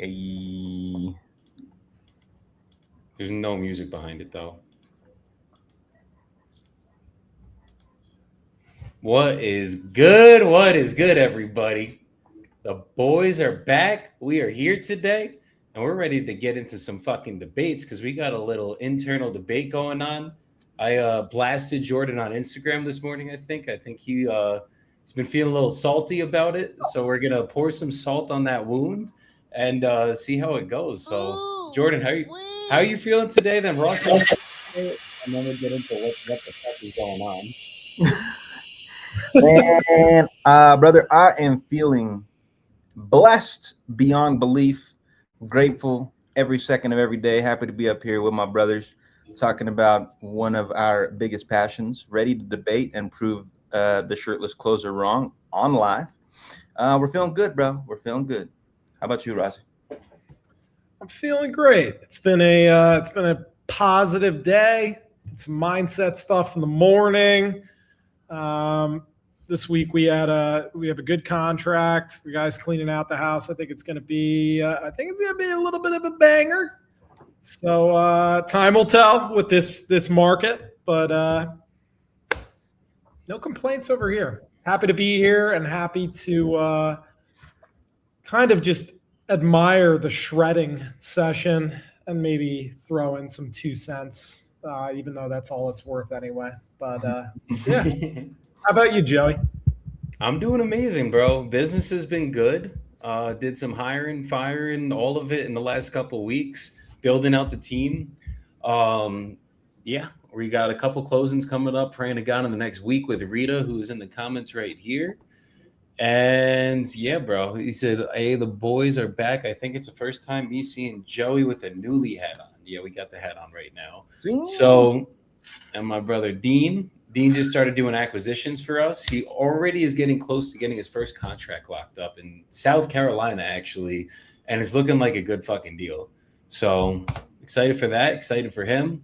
A There's no music behind it though. What is good? What is good, everybody? The boys are back. We are here today, and we're ready to get into some fucking debates because we got a little internal debate going on. I blasted Jordan on Instagram this morning. I think he's been feeling a little salty about it. So we're gonna pour some salt on that wound and see how it goes. So Ooh, Jordan, how are you wee. feeling today? Then Ross, and then we'll get into what the fuck is going on. man, brother, I am feeling blessed beyond belief, grateful every second of every day. Happy to be up here with my brothers, talking about one of our biggest passions. Ready to debate and prove the shirtless closer wrong on live. We're feeling good, bro. We're feeling good. How about you, Rossi? I'm feeling great. It's been a positive day. Did some mindset stuff in the morning. Um, this week we have a good contract. The guy's cleaning out the house. I think it's gonna be a little bit of a banger. So time will tell with this market, but no complaints over here. Happy to be here and happy to kind of just admire the shredding session and maybe throw in some 2 cents, even though that's all it's worth anyway. But yeah, how about you, Joey? I'm doing amazing, bro. Business has been good. Did some hiring, firing, all of it in the last couple of weeks, building out the team. Um, yeah, we got a couple closings coming up, praying to God in the next week with Rita, who's in the comments right here. And yeah, bro, he said, "Hey, the boys are back." I think it's the first time me seeing Joey with a newly hat on. Yeah, we got the hat on right now. So, and my brother Dean. Dean just started doing acquisitions for us. He already is getting close to getting his first contract locked up in South Carolina, actually, and it's looking like a good fucking deal. So excited for that. Excited for him,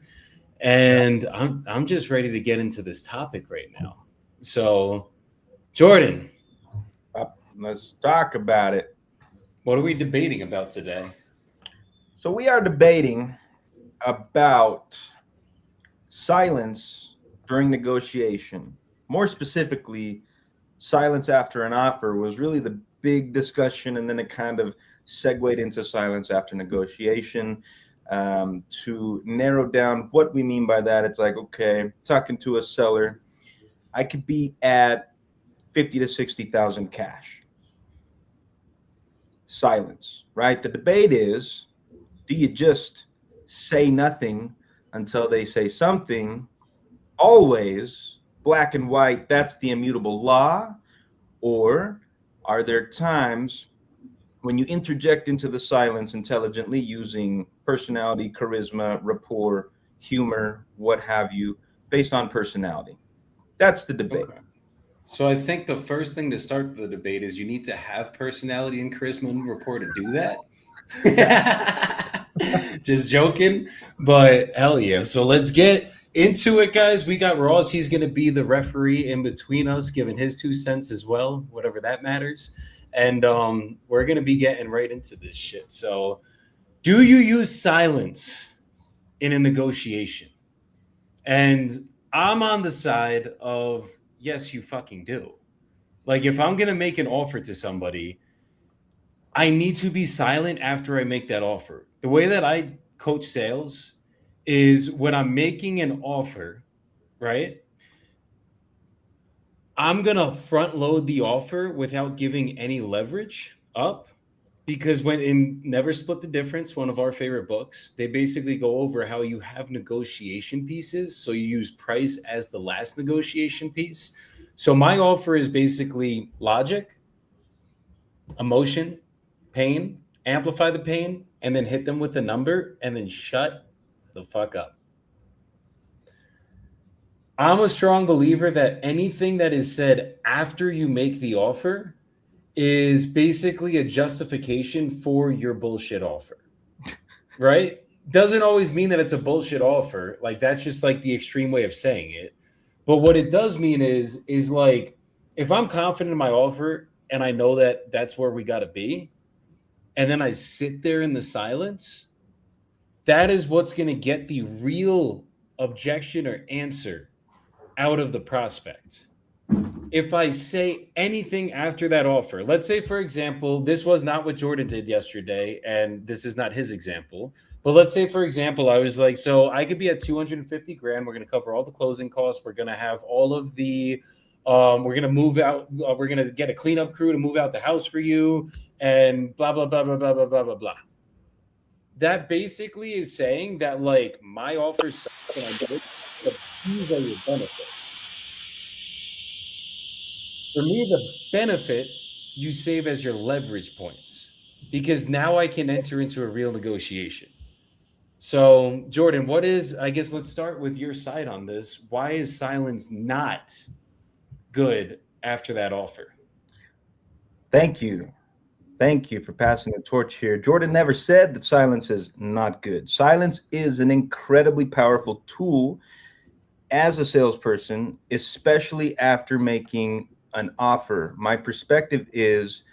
and I'm just ready to get into this topic right now. So, Jordan, Let's talk about it. what are we debating about today? So we are debating about silence during negotiation. More specifically, silence after an offer was really the big discussion, and then it kind of segued into silence after negotiation. To narrow down what we mean by that, it's like, okay, talking to a seller, I could be at 50 to 60,000 cash. Silence, right? The debate is, do you just say nothing until they say something? Always black and white, that's the immutable law? Or are there times when you interject into the silence intelligently using personality, charisma, rapport, humor, what have you, based on personality? That's the debate. Okay. So I think the first thing to start the debate is you need to have personality and charisma and rapport to do that. Just joking, but hell yeah. So let's get into it, guys. We got Ross. He's going to be the referee in between us, giving his 2 cents as well, whatever that matters. And we're going to be getting right into this shit. So, do you use silence in a negotiation? And I'm on the side of yes, you fucking do. Like, if I'm going to make an offer to somebody, I need to be silent after I make that offer. The way that I coach sales is when I'm making an offer, right? I'm going to front load the offer without giving any leverage up because when in Never Split the Difference, one of our favorite books, they basically go over how you have negotiation pieces. So you use price as the last negotiation piece. So my offer is basically logic, emotion, pain, amplify the pain, and then hit them with the number and then shut the fuck up. I'm a strong believer that anything that is said after you make the offer is basically a justification for your bullshit offer, right? Doesn't always mean that it's a bullshit offer. Like that's just like the extreme way of saying it. But what it does mean is like if I'm confident in my offer and I know that that's where we got to be, and then I sit there in the silence, that is what's going to get the real objection or answer out of the prospect. If I say anything after that offer, let's say, for example, this was not what Jordan did yesterday, and this is not his example, but let's say, for example, I was like, so I could be at 250 grand. We're going to cover all the closing costs. We're going to have all of the, we're going to move out. We're going to get a cleanup crew to move out the house for you and blah, blah, blah, blah, blah, blah, blah, blah, blah. That basically is saying that, like, my offer sucks and I get it, but these are your benefits. For me, the benefit you save as your leverage points, because now I can enter into a real negotiation. So, Jordan, I guess let's start with your side on this. Why is silence not good after that offer? Thank you. Thank you for passing the torch here. Jordan never said that silence is not good. Silence is an incredibly powerful tool as a salesperson, especially after making an offer. My perspective is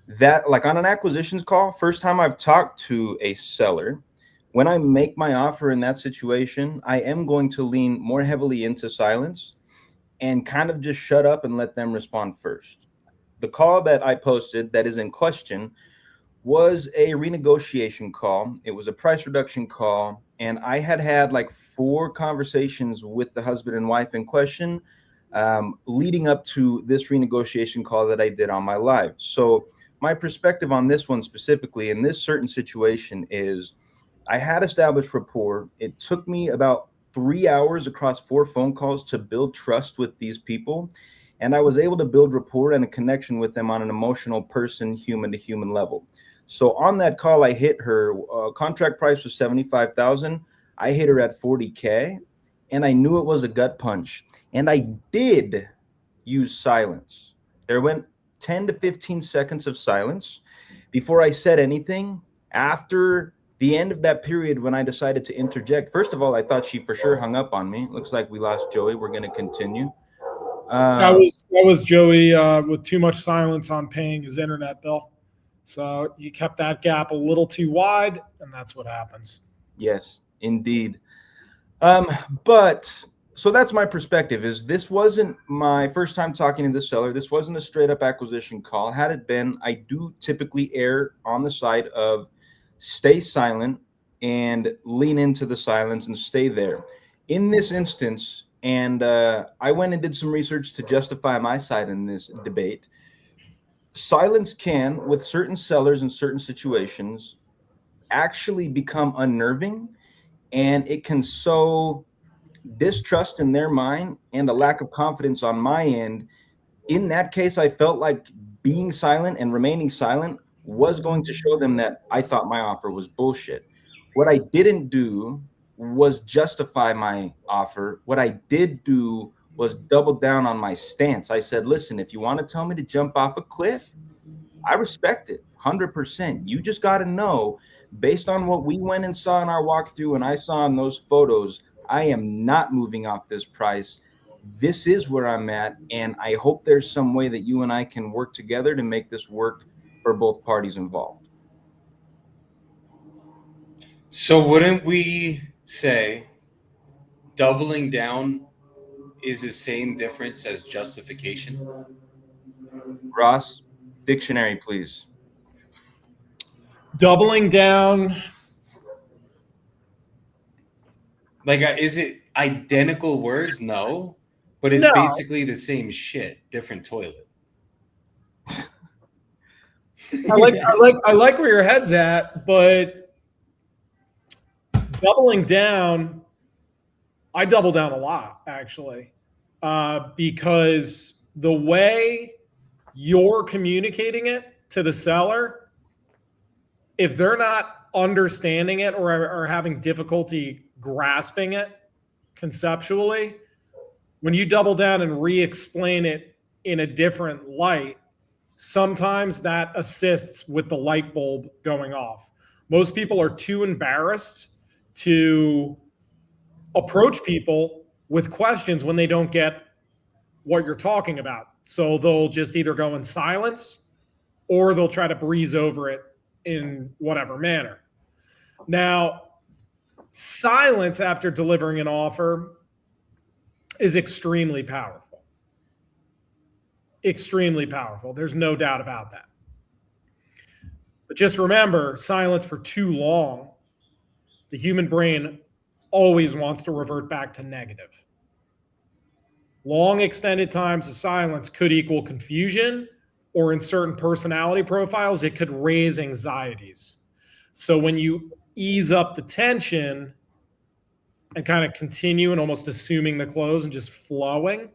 that, like on an acquisitions call, first time I've talked to a seller, when I make my offer in that situation, I am going to lean more heavily into silence and kind of just shut up and let them respond first. The call that I posted that is in question was a renegotiation call. It was a price reduction call. And I had like 4 conversations with the husband and wife in question leading up to this renegotiation call that I did on my live. So my perspective on this one specifically in this certain situation is I had established rapport. It took me about 3 hours across 4 phone calls to build trust with these people. And I was able to build rapport and a connection with them on an emotional person, human to human level. So on that call, I hit her contract price was 75,000. I hit her at 40K, and I knew it was a gut punch. And I did use silence. There went 10 to 15 seconds of silence before I said anything. After the end of that period, when I decided to interject, first of all, I thought she for sure hung up on me. Looks like we lost Joey. We're going to continue. That was Joey with too much silence on paying his internet bill. So you kept that gap a little too wide, and that's what happens. Yes, indeed. But so that's my perspective. Is this wasn't my first time talking to the seller. This wasn't a straight up acquisition call. Had it been, I do typically err on the side of stay silent and lean into the silence and stay there. In this instance, and I went and did some research to justify my side in this debate. Silence can, with certain sellers in certain situations, actually become unnerving, and it can sow distrust in their mind and a lack of confidence on my end. In that case, I felt like being silent and remaining silent was going to show them that I thought my offer was bullshit. What I didn't do was justify my offer. What I did do was double down on my stance. I said, listen, if you want to tell me to jump off a cliff, I respect it 100%. You just got to know, based on what we went and saw in our walkthrough and I saw in those photos, I am not moving off this price. This is where I'm at. And I hope there's some way that you and I can work together to make this work for both parties involved. So wouldn't we say doubling down is the same difference as justification? Ross, dictionary, please. Doubling down. Like, is it identical words? No, but it's basically the same shit, different toilet. I like where your head's at, but doubling down, I double down a lot actually, because the way you're communicating it to the seller, if they're not understanding it or having difficulty grasping it conceptually, when you double down and re-explain it in a different light, sometimes that assists with the light bulb going off. Most people are too embarrassed to approach people with questions when they don't get what you're talking about. So they'll just either go in silence or they'll try to breeze over it in whatever manner. Now, silence after delivering an offer is extremely powerful. Extremely powerful. There's no doubt about that. But just remember, silence for too long, the human brain always wants to revert back to negative. Long extended times of silence could equal confusion, or in certain personality profiles, it could raise anxieties. So when you ease up the tension and kind of continue and almost assuming the close and just flowing,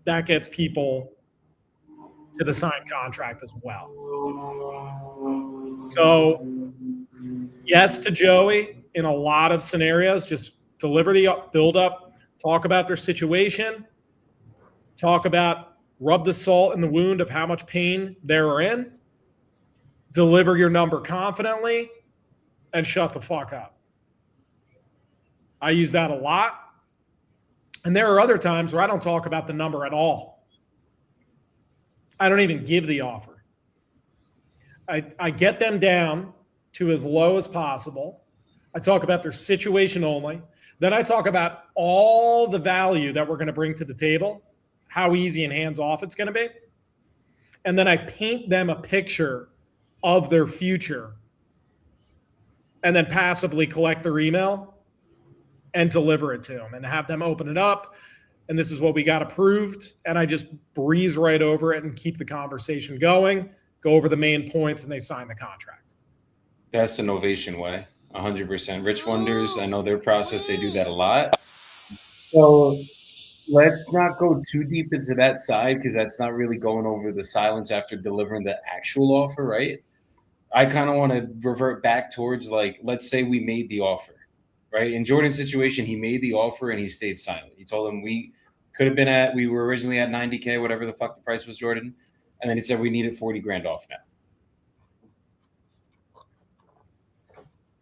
that gets people to the signed contract as well. So yes to Joey in a lot of scenarios, just deliver the build up, talk about their situation, talk about rub the salt in the wound of how much pain they're in, deliver your number confidently, and shut the fuck up. I use that a lot. And there are other times where I don't talk about the number at all. I don't even give the offer. I get them down to as low as possible. I talk about their situation only. Then I talk about all the value that we're going to bring to the table, how easy and hands-off it's going to be. And then I paint them a picture of their future and then passively collect their email and deliver it to them and have them open it up. And this is what we got approved. And I just breeze right over it and keep the conversation going, go over the main points, and they sign the contract. That's the Novation way, 100%. Rich Wonders, I know their process, they do that a lot. So let's not go too deep into that side because that's not really going over the silence after delivering the actual offer, right? I kind of want to revert back towards, like, let's say we made the offer, right? In Jordan's situation, he made the offer and he stayed silent. He told him we were originally at 90K, whatever the fuck the price was, Jordan. And then he said we needed 40 grand off now.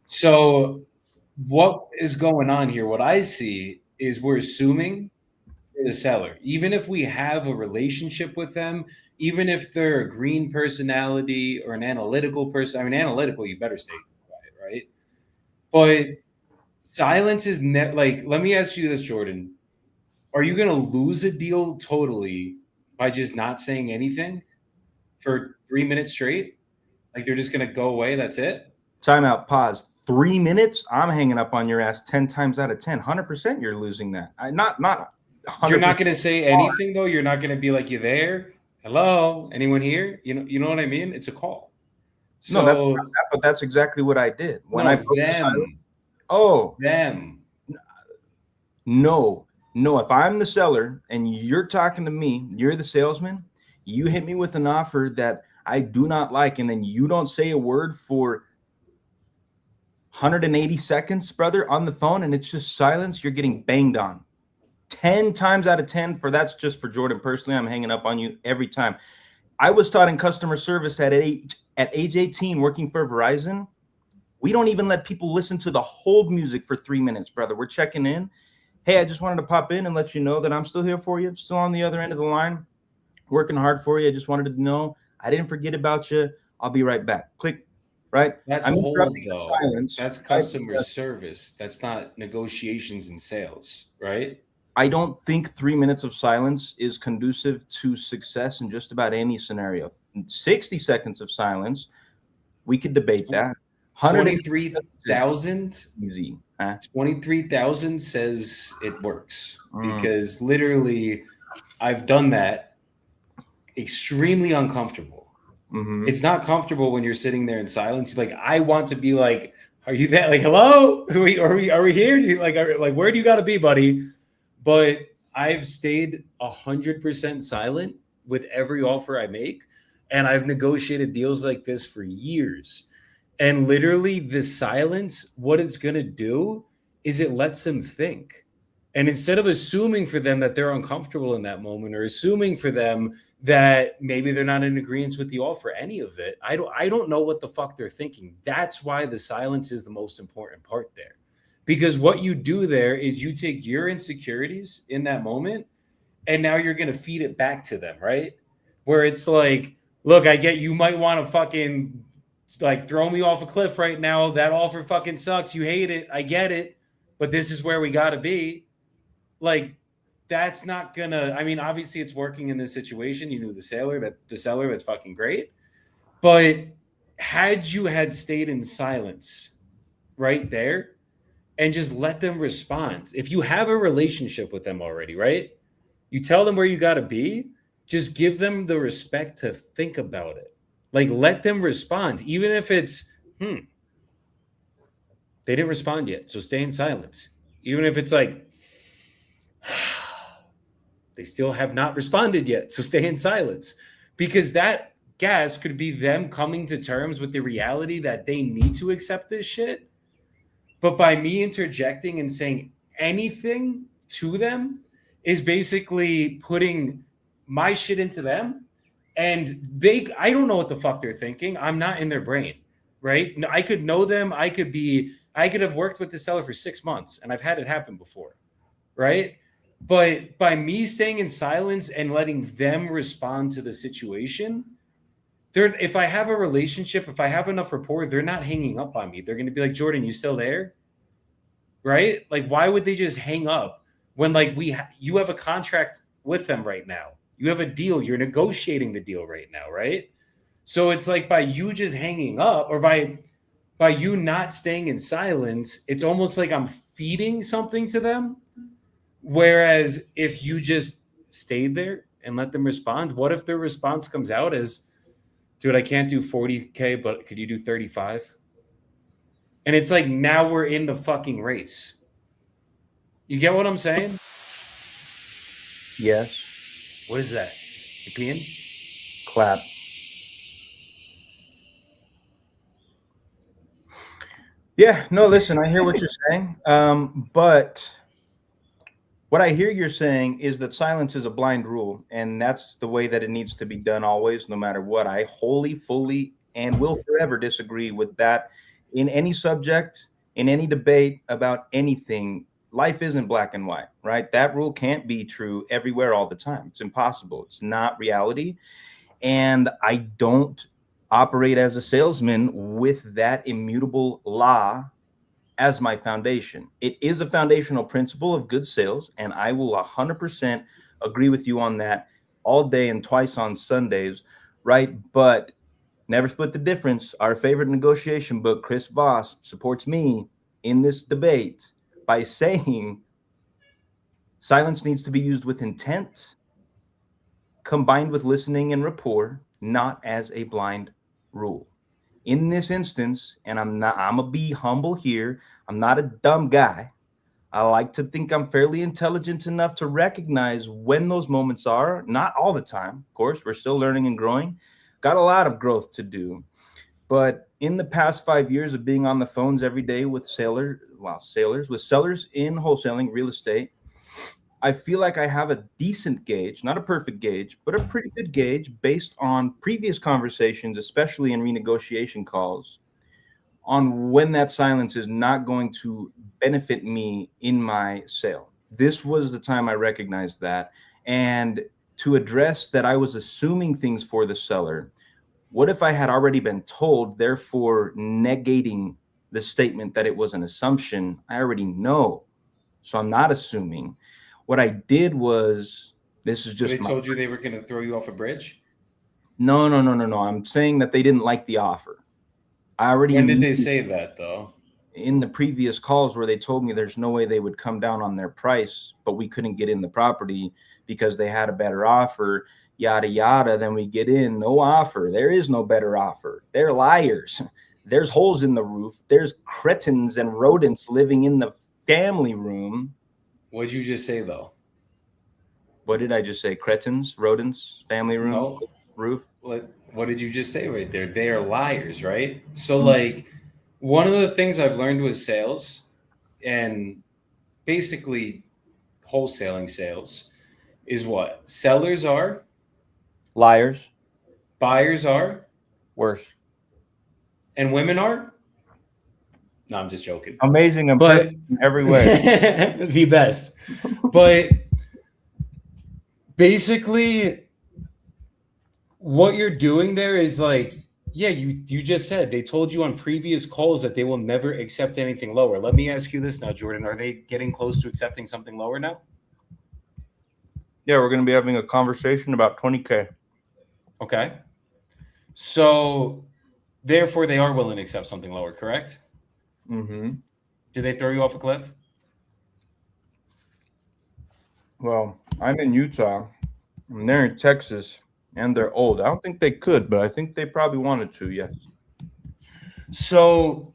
So what is going on here? What I see is we're assuming for the seller, even if we have a relationship with them, even if they're a green personality or an analytical person, I mean, analytical, you better stay quiet, right? But silence is like, let me ask you this, Jordan. Are you going to lose a deal totally by just not saying anything for 3 minutes straight? Like they're just going to go away. That's it. Timeout, pause. 3 minutes. I'm hanging up on your ass 10 times out of 10. 100% you're losing that. Not 100%. You're not going to say anything though. You're not going to be like, you there? Hello? Anyone here? You know what I mean? It's a call. So, no, but that's exactly what I did. When I broke the silence. Oh, them. No. If I'm the seller and you're talking to me, you're the salesman, you hit me with an offer that I do not like, and then you don't say a word for 180 seconds, brother, on the phone, and it's just silence, you're getting banged on. 10 times out of 10 that's just for Jordan personally. I'm hanging up on you every time. I was taught in customer service at age 18 working for Verizon. We don't even let people listen to the whole music for 3 minutes, brother. We're checking in. Hey, I just wanted to pop in and let you know that I'm still here for you. Still on the other end of the line, working hard for you. I just wanted to know I didn't forget about you. I'll be right back. Click. Right? That's a hold, though. Silence. That's customer service. That's not negotiations and sales, right? I don't think 3 minutes of silence is conducive to success in just about any scenario. 60 seconds of silence, we could debate that. 23,000 easy. 23,000 says it works because literally I've done that. Extremely uncomfortable. Mm-hmm. It's not comfortable when you're sitting there in silence. Like, I want to be like, are you there? Like, hello? Are we here? You're like, where do you got to be, buddy? But I've stayed 100% silent with every offer I make. And I've negotiated deals like this for years. And literally the silence, what it's going to do is it lets them think. And instead of assuming for them that they're uncomfortable in that moment, or assuming for them that maybe they're not in agreement with the offer, any of it, I don't know what the fuck they're thinking. That's why the silence is the most important part there. Because what you do there is you take your insecurities in that moment, and now you're going to feed it back to them, right? Where it's like, look, I get you might want to fucking like throw me off a cliff right now. That offer fucking sucks. You hate it. I get it. But this is where we got to be. Like, that's not gonna, I mean, obviously it's working in this situation. You knew the seller, that's fucking great. But had you had stayed in silence right there and just let them respond, if you have a relationship with them already, right? You tell them where you got to be, just give them the respect to think about it. Like, let them respond, even if it's, they didn't respond yet, so stay in silence. Even if it's like, they still have not responded yet, so stay in silence. Because that gas could be them coming to terms with the reality that they need to accept this shit. But by me interjecting and saying anything to them is basically putting my shit into them. And I don't know what the fuck they're thinking. I'm not in their brain, right? I could know them. I could have worked with the seller for 6 months, and I've had it happen before, right? But by me staying in silence and letting them respond to the situation, if I have a relationship, if I have enough rapport, they're not hanging up on me. They're going to be like, Jordan, you still there? Right? Like, why would they just hang up when, like, you have a contract with them right now? You have a deal. You're negotiating the deal right now, right? So it's like, by you just hanging up, or by you not staying in silence, it's almost like I'm feeding something to them. Whereas if you just stayed there and let them respond, what if their response comes out as, dude, I can't do 40K, but could you do 35? And it's like, now we're in the fucking race. You get what I'm saying? Yes. What is that? You peeing? Clap. Yeah, no, listen, I hear what you're saying. But what I hear you're saying is that silence is a blind rule, and that's the way that it needs to be done always, no matter what. I wholly, fully, and will forever disagree with that in any subject, in any debate about anything. Life isn't black and white, right? That rule can't be true everywhere all the time. It's impossible. It's not reality. And I don't operate as a salesman with that immutable law as my foundation. It is a foundational principle of good sales, and I will 100% agree with you on that all day and twice on Sundays, right? But never split the difference. Our favorite negotiation book, Chris Voss, supports me in this debate by saying silence needs to be used with intent, combined with listening and rapport, not as a blind rule. In this instance, and I'm gonna be humble here, I'm not a dumb guy. I like to think I'm fairly intelligent enough to recognize when those moments are. Not all the time, of course. We're still learning and growing. Got a lot of growth to do. But in the past 5 years of being on the phones every day with sellers in wholesaling real estate, I feel like I have a decent gauge, not a perfect gauge, but a pretty good gauge based on previous conversations, especially in renegotiation calls, on when that silence is not going to benefit me in my sale. This was the time I recognized that. And to address that, I was assuming things for the seller. What if I had already been told, therefore negating the statement that it was an assumption? I already know. So I'm not assuming. What I did was, this is just. So they told you they were going to throw you off a bridge? No. I'm saying that they didn't like the offer. I already. When did they say that, though? In the previous calls where they told me there's no way they would come down on their price, but we couldn't get in the property because they had a better offer, yada, yada. Then we get in, no offer. There is no better offer. They're liars. There's holes in the roof. There's cretins and rodents living in the family room. What did you just say, though? What did I just say? Cretins, rodents, family room, no. Roof? What did you just say right there? They are liars, right? So, like, one of the things I've learned with sales and basically wholesaling sales is what? Sellers are liars. Buyers are worse. And women are? No, I'm just joking. Amazing and perfect in every way. The best. But basically, what you're doing there is like Yeah, you just said they told you on previous calls that they will never accept anything lower. Let me ask you this now, Jordan. Are they getting close to accepting something lower now? Yeah, we're going to be having a conversation about 20K. Okay. So therefore they are willing to accept something lower, correct? Mm-hmm. Did they throw you off a cliff? Well, I'm in Utah, and they're in Texas, and they're old. I don't think they could, but I think they probably wanted to, yes. So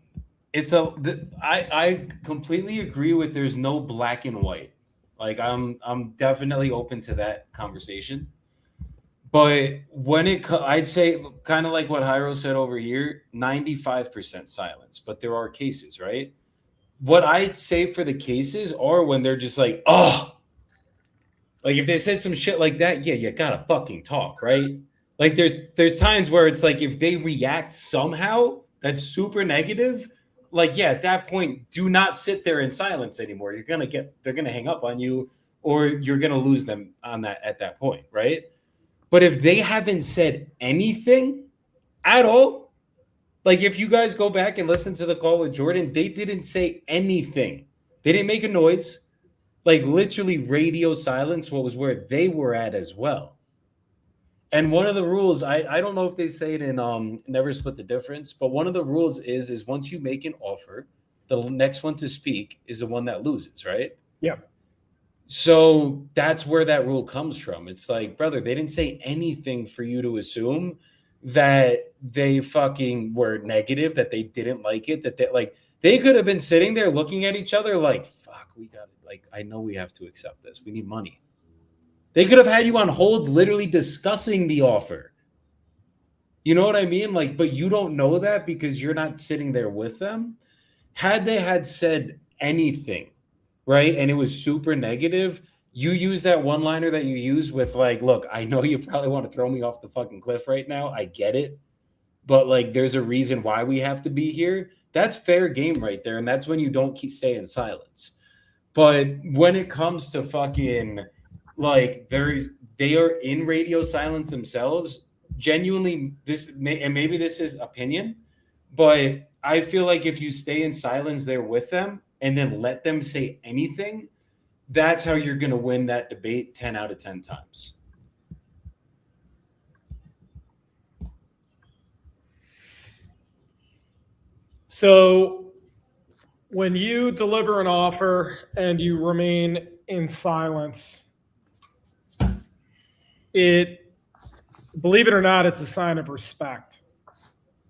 I completely agree with there's no black and white. Like I'm definitely open to that conversation. But I'd say kind of like what Hyro said over here, 95% silence, but there are cases, right? What I'd say for the cases are when they're just like, oh, like if they said some shit like that, yeah, you gotta fucking talk, right? Like there's times where it's like if they react somehow that's super negative, like yeah, at that point, do not sit there in silence anymore. They're gonna hang up on you, or you're gonna lose them on that at that point, right? But if they haven't said anything at all, like if you guys go back and listen to the call with Jordan, they didn't say anything. They didn't make a noise. Like literally radio silence, what was where they were at as well. And one of the rules, I don't know if they say it in Never Split the Difference, but one of the rules is once you make an offer, the next one to speak is the one that loses, right? Yeah. So that's where that rule comes from. It's like, brother, they didn't say anything for you to assume that they fucking were negative, that they didn't like it, that they could have been sitting there looking at each other like, fuck, we got it. Like, I know we have to accept this. We need money. They could have had you on hold literally discussing the offer. You know what I mean? Like, but you don't know that because you're not sitting there with them. Had they had said anything, right? And it was super negative. You use that one liner that you use with like, look, I know you probably want to throw me off the fucking cliff right now. I get it. But like, there's a reason why we have to be here. That's fair game right there. And that's when you don't stay in silence. But when it comes to fucking like, they are in radio silence themselves. Genuinely, and maybe this is opinion, but I feel like if you stay in silence there with them and then let them say anything, that's how you're going to win that debate 10 out of 10 times. So when you deliver an offer and you remain in silence, believe it or not, it's a sign of respect.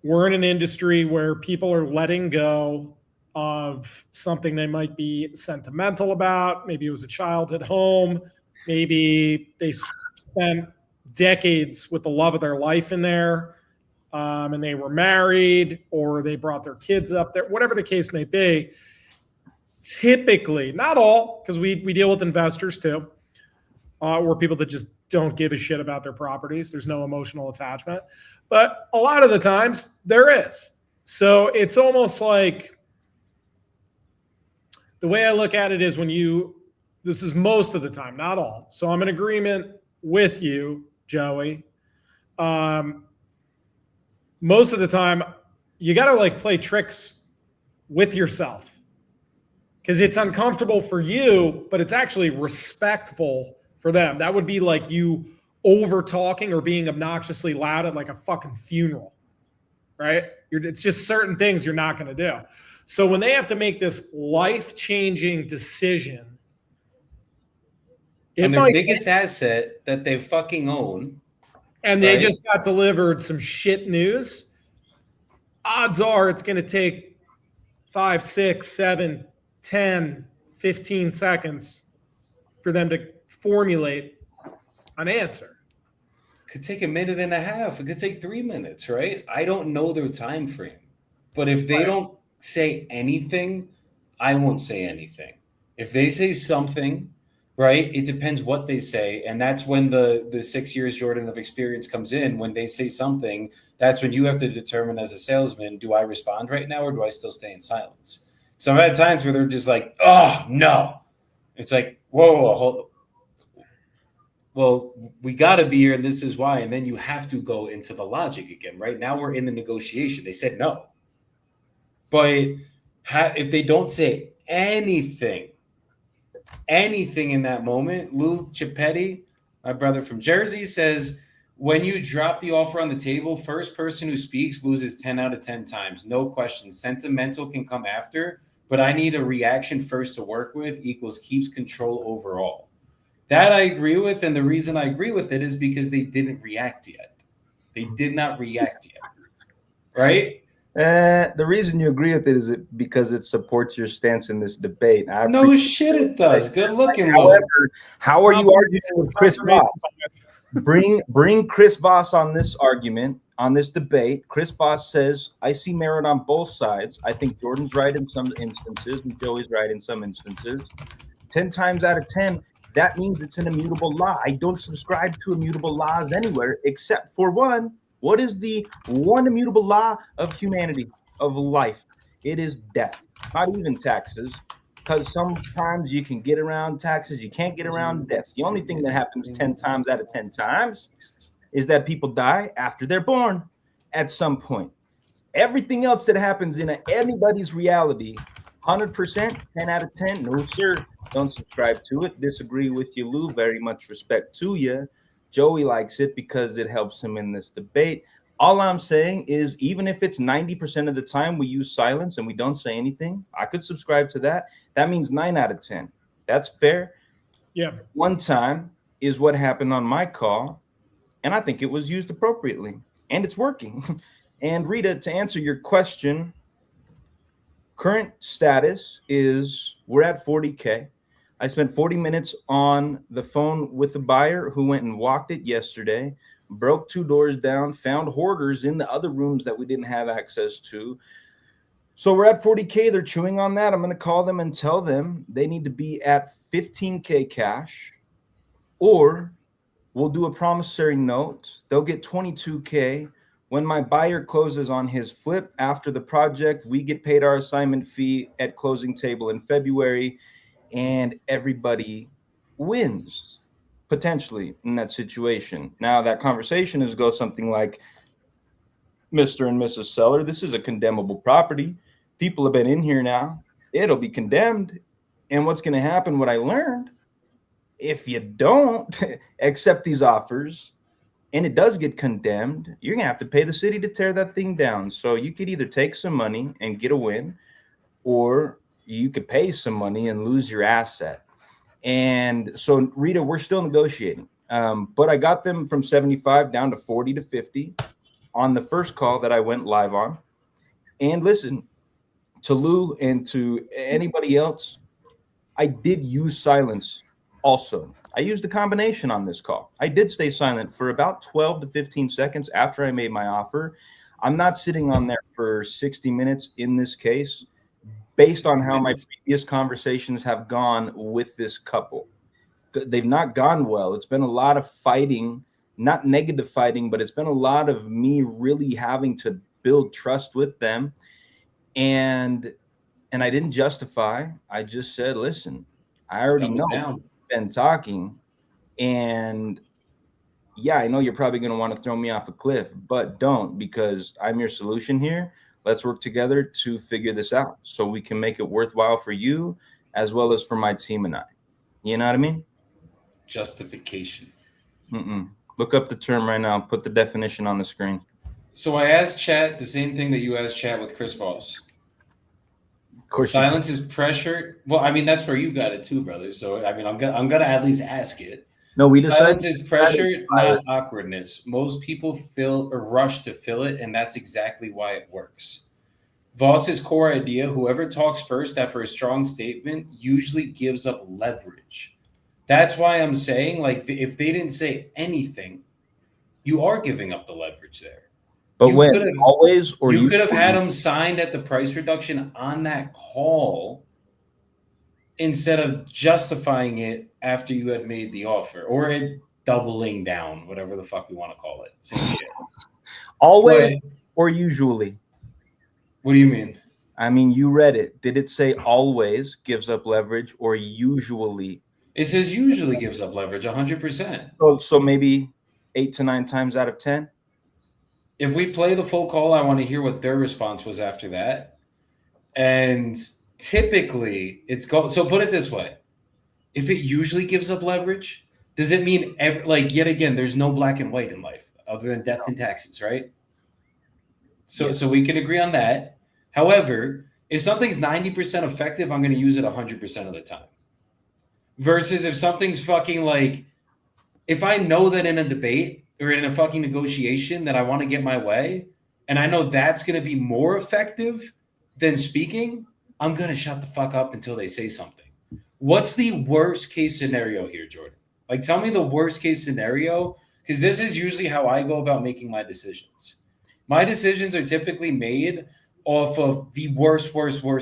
We're in an industry where people are letting go of something they might be sentimental about. Maybe it was a childhood home. Maybe they spent decades with the love of their life in there, and they were married, or they brought their kids up there, whatever the case may be. Typically, not all, because we deal with investors too, or people that just don't give a shit about their properties. There's no emotional attachment. But a lot of the times there is. So it's almost like the way I look at it is this is most of the time, not all. So I'm in agreement with you, Joey. Most of the time, you got to like play tricks with yourself because it's uncomfortable for you, but it's actually respectful for them. That would be like you over talking or being obnoxiously loud at like a fucking funeral, right? It's just certain things you're not going to do. So when they have to make this life-changing decision, and their biggest asset that they fucking own, and they just got delivered some shit news, odds are it's going to take 5, 6, 7, 10, 15 seconds for them to formulate an answer. Could take a minute and a half. It could take 3 minutes, right? I don't know their time frame. But if they don't say anything, I won't say anything. If they say something, right, it depends what they say. And that's when the 6 years, Jordan, of experience comes in. When they say something, that's when you have to determine as a salesman, do I respond right now or do I still stay in silence? So I've had times where they're just like, oh, no. It's like, whoa, hold. well, we got to be here, and this is why. And then you have to go into the logic again, right? Now we're in the negotiation. They said no. But if they don't say anything in that moment, Lou Chipetti, my brother from Jersey, says, when you drop the offer on the table, first person who speaks loses 10 out of 10 times. No question. Sentimental can come after, but I need a reaction first to work with equals keeps control overall. That I agree with, and the reason I agree with it is because they didn't react yet. They did not react yet, right? The reason you agree with it is because it supports your stance in this debate. No shit, it does. Good looking. However, how are you arguing with Chris Voss? Bring Chris Voss on this argument, on this debate. Chris Voss says, I see merit on both sides. I think Jordan's right in some instances, and Joey's right in some instances. 10 times out of 10, that means it's an immutable law. I don't subscribe to immutable laws anywhere except for one. What is the one immutable law of humanity, of life? It is death, not even taxes, because sometimes you can get around taxes. You can't get around death. The only thing that happens 10 times out of 10 times is that people die after they're born at some point. Everything else that happens in anybody's reality, 100%, 10 out of 10, no, sir. Don't subscribe to it. Disagree with you, Lou. Very much respect to you. Joey likes it because it helps him in this debate. All I'm saying is, even if it's 90% of the time we use silence and we don't say anything, I could subscribe to that. That means 9 out of 10. That's fair. Yeah. One time is what happened on my call, and I think it was used appropriately, and it's working. And Rita, to answer your question, current status is we're at 40K. I spent 40 minutes on the phone with the buyer who went and walked it yesterday, broke 2 doors down, found hoarders in the other rooms that we didn't have access to. So we're at 40K. They're chewing on that. I'm going to call them and tell them they need to be at 15K cash, or we'll do a promissory note. They'll get 22K. When my buyer closes on his flip after the project, we get paid our assignment fee at closing table in February, and everybody wins potentially in that situation. Now, that conversation is go something like, Mr. and Mrs. Seller, this is a condemnable property. People have been in here now. It'll be condemned. And what's going to happen, what I learned, if you don't accept these offers and it does get condemned, you're going to have to pay the city to tear that thing down. So you could either take some money and get a win, or you could pay some money and lose your asset. And so, Rita, we're still negotiating. But I got them from 75 down to 40 to 50 on the first call that I went live on. And listen, to Lou and to anybody else, I did use silence also. I used a combination on this call. I did stay silent for about 12 to 15 seconds after I made my offer. I'm not sitting on there for 60 minutes in this case, based on how my previous conversations have gone with this couple. They've not gone well. It's been a lot of fighting, not negative fighting, but it's been a lot of me really having to build trust with them. And I didn't justify. I just said, listen, I already know we've been talking, and yeah, I know you're probably going to want to throw me off a cliff, but don't, because I'm your solution here. Let's work together to figure this out so we can make it worthwhile for you as well as for my team and I. You know what I mean? Justification. Look up the term right now. Put the definition on the screen. So I asked Chat the same thing that you asked Chat with Chris Voss. Of course, silence is pressure. Well, I mean, that's where you got it too, brother. So I mean, I'm gonna at least ask it. No, we decided silence is pressure, not awkwardness. Most people feel a rush to fill it, and that's exactly why it works. Voss's core idea: whoever talks first after a strong statement usually gives up leverage. That's why I'm saying, like, if they didn't say anything, you are giving up the leverage there. But when always, or you could have had them signed at the price reduction on that call instead of justifying it after you had made the offer, or it doubling down, whatever the fuck we want to call it. Same shit. Always or usually? What do you mean? I mean, you read it. Did it say always gives up leverage or usually It says usually gives up leverage 100%. So maybe 8 to 9 times out of 10. If we play the full call, I want to hear what their response was after that. And typically, it's go. So put it this way: if it usually gives up leverage, does it mean yet again? There's no black and white in life other than death and taxes, right? So we can agree on that. However, if something's 90% effective, I'm going to use it 100% of the time. Versus if something's fucking like, if I know that in a debate or in a fucking negotiation that I want to get my way, and I know that's going to be more effective than speaking, I'm going to shut the fuck up until they say something. What's the worst case scenario here, Jordan? Like, tell me the worst case scenario, because this is usually how I go about making my decisions. My decisions are typically made off of the worst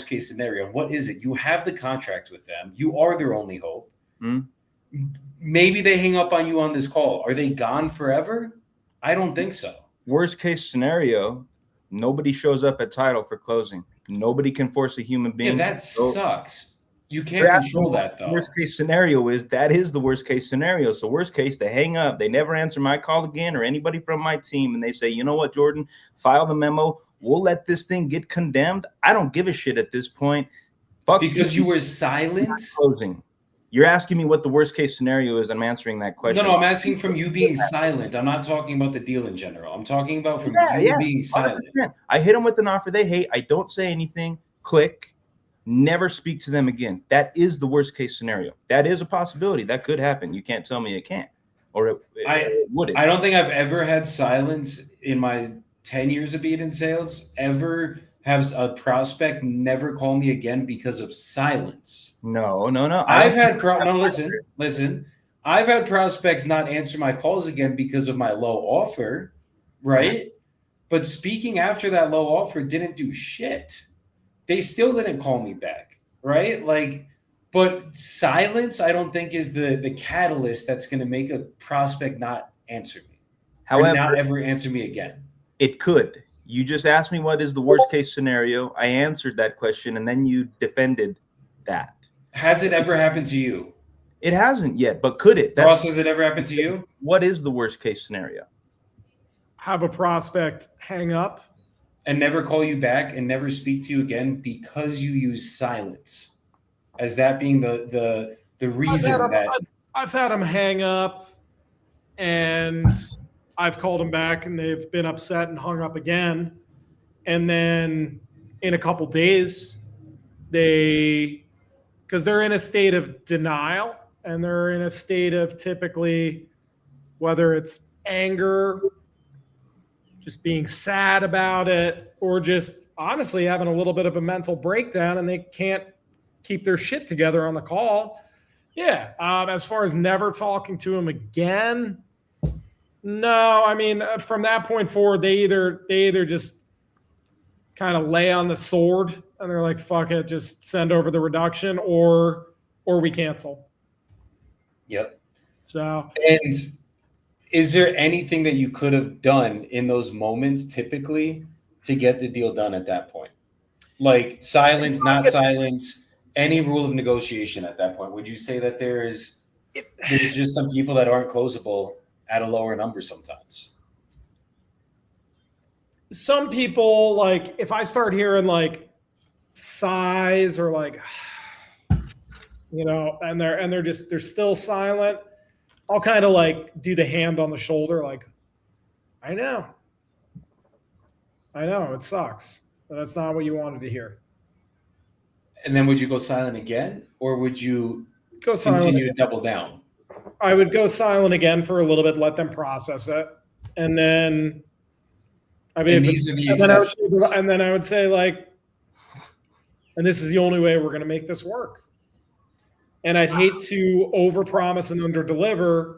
case scenario. What is it? You have the contract with them. You are their only hope. Mm-hmm. Maybe they hang up on you on this call. Are they gone forever? I don't think so. Worst case scenario, nobody shows up at title for closing. Nobody can force a human being. Yeah, that sucks. You can't control that, though. Worst case scenario is the worst case scenario. So worst case, they hang up. They never answer my call again or anybody from my team. And they say, you know what, Jordan, file the memo. We'll let this thing get condemned. I don't give a shit at this point. Fuck because you were silent? Closing. You're asking me what the worst case scenario is. I'm answering that question. No, I'm asking from you being silent. I'm not talking about the deal in general. I'm talking about from you being silent. 100%. I hit them with an offer they hate. I don't say anything. Click. Never speak to them again. That is the worst case scenario. That is a possibility. That could happen. You can't tell me it can't. Or it wouldn't. I don't think I've ever had silence in my 10 years of being in sales, ever have a prospect never call me again because of silence. No. I've had listen. I've had prospects not answer my calls again because of my low offer, right? But speaking after that low offer didn't do shit. They still didn't call me back, right? But silence, I don't think is the catalyst that's going to make a prospect not answer me. However, or not ever answer me again. It could. You just asked me what is the worst case scenario. I answered that question, and then you defended that. Has it ever happened to you? It hasn't yet, but could it? Ross, has it ever happened to you? What is the worst case scenario? Have a prospect hang up. And never call you back and never speak to you again because you use silence as that being the reason I've had them hang up and I've called them back and they've been upset and hung up again. And then in a couple days, because they're in a state of denial and they're in a state of typically, whether it's anger, just being sad about it, or just honestly having a little bit of a mental breakdown and they can't keep their shit together on the call. Yeah. As far as never talking to him again, no. I mean, from that point forward, they either just kind of lay on the sword and they're like, fuck it, just send over the reduction or we cancel. Yep. So, and is there anything that you could have done in those moments typically to get the deal done at that point? Like silence, not silence, any rule of negotiation at that point? Would you say that there's just some people that aren't closable at a lower number sometimes? Some people, like, if I start hearing like sighs or like, and they're still silent, I'll kind of like do the hand on the shoulder, like, I know, it sucks, but that's not what you wanted to hear. And then would you go silent again, or would you continue to double down? I would go silent again for a little bit, let them process it, and then I mean, and then I would say like, and this is the only way we're going to make this work. And I'd hate to overpromise and underdeliver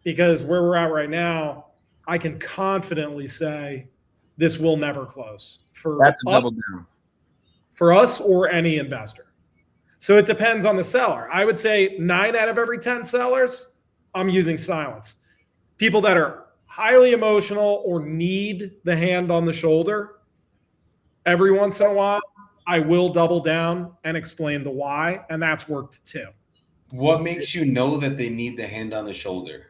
because where we're at right now, I can confidently say this will never close That's a double down. For us or any investor. So it depends on the seller. I would say 9 out of every 10 sellers, I'm using silence. People that are highly emotional or need the hand on the shoulder, every once in a while, I will double down and explain the why, and that's worked too. What makes you know that they need the hand on the shoulder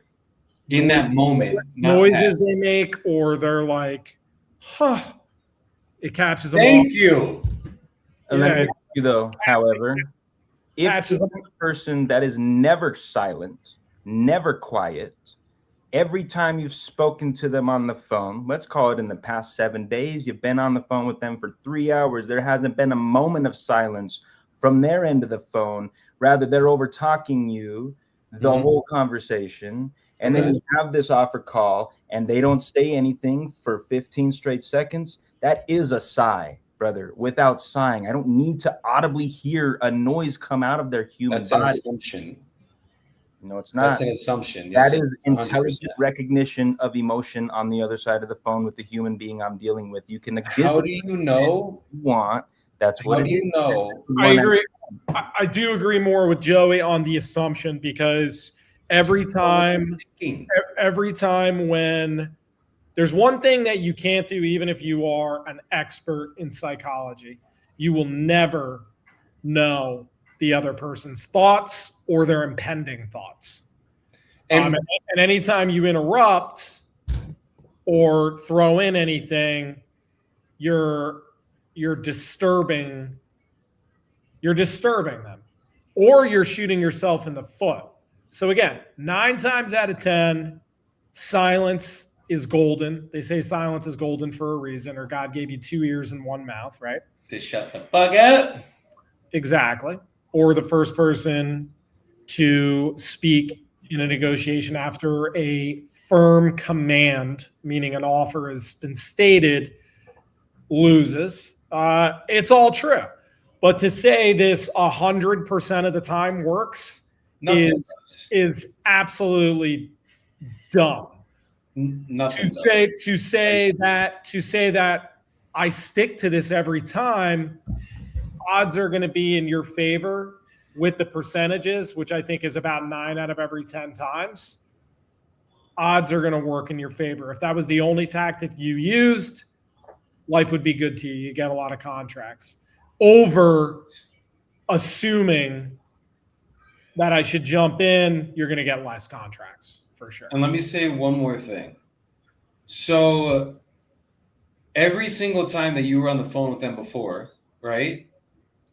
in that moment? Noises they make, or they're like, huh. It catches them Thank off. you. Let me ask you though, however, if Catches you're a person that is never silent, never quiet, every time you've spoken to them on the phone, let's call it in the past 7 days, you've been on the phone with them for 3 hours, there hasn't been a moment of silence from their end of the phone. Rather, they're over talking you the whole conversation. And then you have this offer call and they don't say anything for 15 straight seconds. That is a sigh, brother. Without sighing, I don't need to audibly hear a noise come out of their human That's body. an assumption. No, it's not. That's an assumption. Yes, that is 100%. intelligent recognition of emotion on the other side of the phone with the human being I'm dealing with. You can. How do you know? You want. That's what. How do you know? I agree. I do agree more with Joey on the assumption, because every time when there's one thing that you can't do, even if you are an expert in psychology, you will never know the other person's thoughts or their impending thoughts. And anytime you interrupt or throw in anything, you're disturbing them, or you're shooting yourself in the foot. So again, 9 times out of 10, silence is golden. They say silence is golden for a reason, or God gave you 2 ears and 1 mouth, right? To shut the fuck up. Exactly. Or the first person to speak in a negotiation after a firm command, meaning an offer has been stated, loses. It's all true. But to say this 100% of the time works is absolutely dumb. Nothing. To say that I stick to this every time, odds are going to be in your favor with the percentages, which I think is about 9 out of every 10 times. Odds are going to work in your favor. If that was the only tactic you used, life would be good to you. You get a lot of contracts. Over assuming that I should jump in, you're going to get less contracts for sure. And let me say one more thing. So every single time that you were on the phone with them before, right?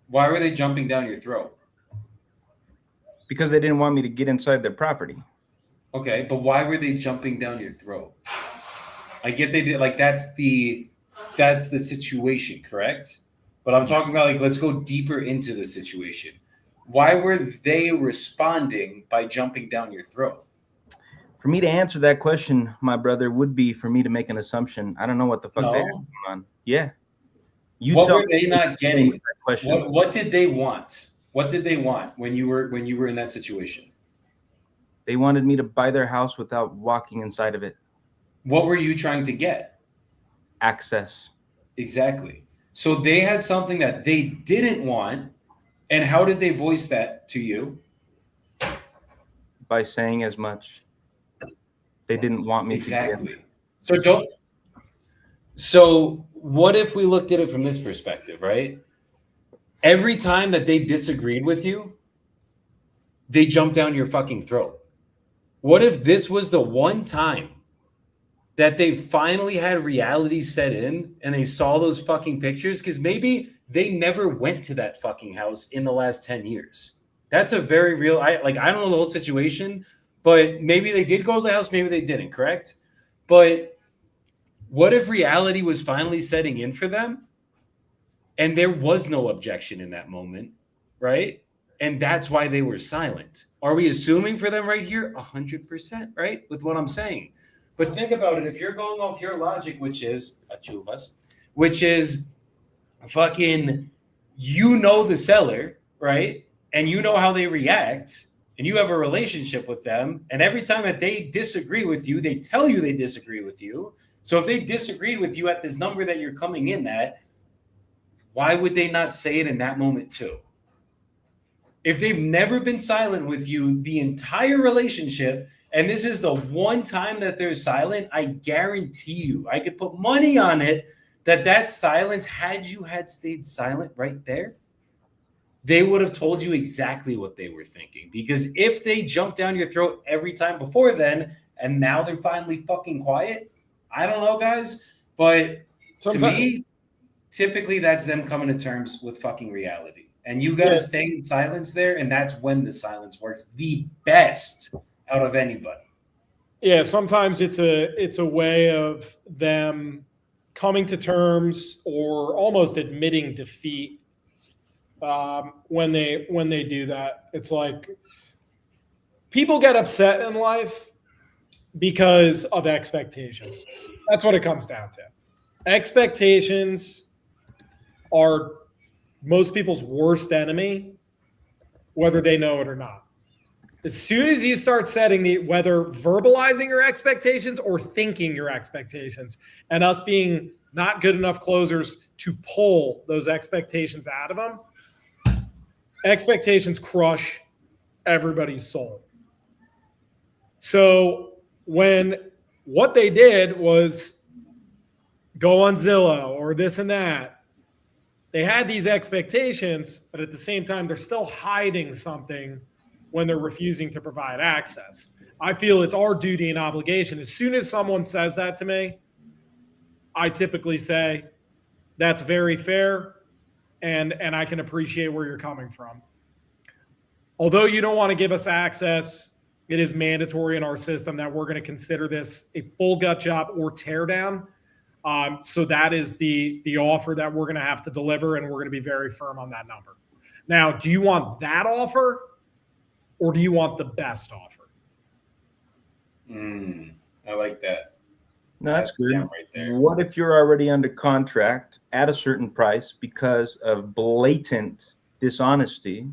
Why were they jumping down your throat? Because they didn't want me to get inside their property. Okay, but why were they jumping down your throat? I get they did, like that's the situation, correct? But I'm talking about, like, let's go deeper into the situation. Why were they responding by jumping down your throat? For me to answer that question, my brother, would be for me to make an assumption. I don't know what the fuck they have going on. Yeah. What were they not getting? Question. What did they want? What did they want when you were in that situation? They wanted me to buy their house without walking inside of it. What were you trying to get? Access. Exactly. So they had something that they didn't want. And how did they voice that to you? By saying as much. They didn't want me exactly. to. So what if we looked at it from this perspective, right? Every time that they disagreed with you, they jumped down your fucking throat. What if this was the one time that they finally had reality set in and they saw those fucking pictures? Because maybe they never went to that fucking house in the last 10 years. That's a very real, I don't know the whole situation, but maybe they did go to the house, maybe they didn't, correct? But what if reality was finally setting in for them and there was no objection in that moment, right? And that's why they were silent. Are we assuming for them right here? 100%, right? With what I'm saying. But think about it. If you're going off your logic, which is fucking, you know the seller, right? And you know how they react, and you have a relationship with them. And every time that they disagree with you, they tell you they disagree with you. So if they disagreed with you at this number that you're coming in at, why would they not say it in that moment too? If they've never been silent with you the entire relationship, and this is the one time that they're silent, I guarantee you, I could put money on it that silence, had you had stayed silent right there, they would have told you exactly what they were thinking. Because if they jumped down your throat every time before then, and now they're finally fucking quiet, I don't know, guys. But to me, typically that's them coming to terms with fucking reality. And you got to stay in silence there, and that's when the silence works the best out of anybody. Yeah, sometimes it's a way of them coming to terms or almost admitting defeat when they do that. It's like people get upset in life because of expectations. That's what it comes down to. Expectations are most people's worst enemy, whether they know it or not. As soon as you start setting whether verbalizing your expectations or thinking your expectations, and us being not good enough closers to pull those expectations out of them, expectations crush everybody's soul. So when what they did was go on Zillow or this and that, they had these expectations, but at the same time, they're still hiding something when they're refusing to provide access. I feel it's our duty and obligation. As soon as someone says that to me, I typically say, that's very fair, and I can appreciate where you're coming from. Although you don't want to give us access, it is mandatory in our system that we're going to consider this a full gut job or tear down. So that is the offer that we're going to have to deliver, and we're going to be very firm on that number. Now, do you want that offer, or do you want the best offer? I like that. No, that's good. Right there. What if you're already under contract at a certain price because of blatant dishonesty?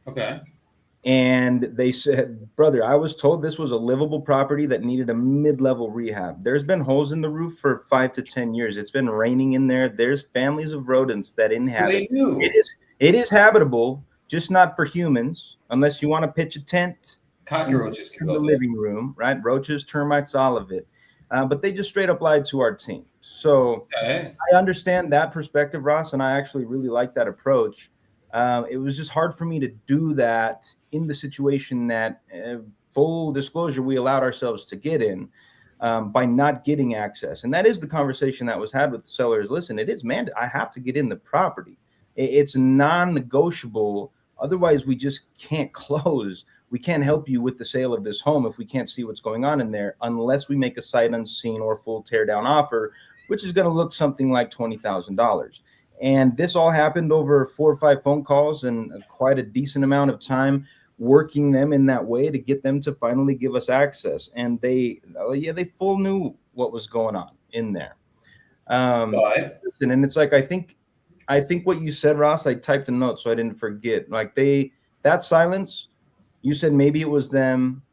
Okay. And they said, brother, I was told this was a livable property that needed a mid-level rehab. There's been holes in the roof for 5 to 10 years. It's been raining in there. There's families of rodents that inhabit. It is habitable, just not for humans, unless you want to pitch a tent. Cockroaches in the living room, right? Roaches, termites, all of it. But they just straight up lied to our team. So I understand that perspective, Ross, and I actually really like that approach. It was just hard for me to do that in the situation that, full disclosure, we allowed ourselves to get in by not getting access. And that is the conversation that was had with the sellers. Listen, it is I have to get in the property. It's non-negotiable. Otherwise, we just can't close. We can't help you with the sale of this home if we can't see what's going on in there, unless we make a sight unseen or full tear down offer, which is going to look something like $20,000. And this all happened over 4 or 5 phone calls and quite a decent amount of time working them in that way to get them to finally give us access. And they full knew what was going on in there. And it's like, I think what you said, Ross, I typed a note so I didn't forget. Like that silence, you said maybe it was them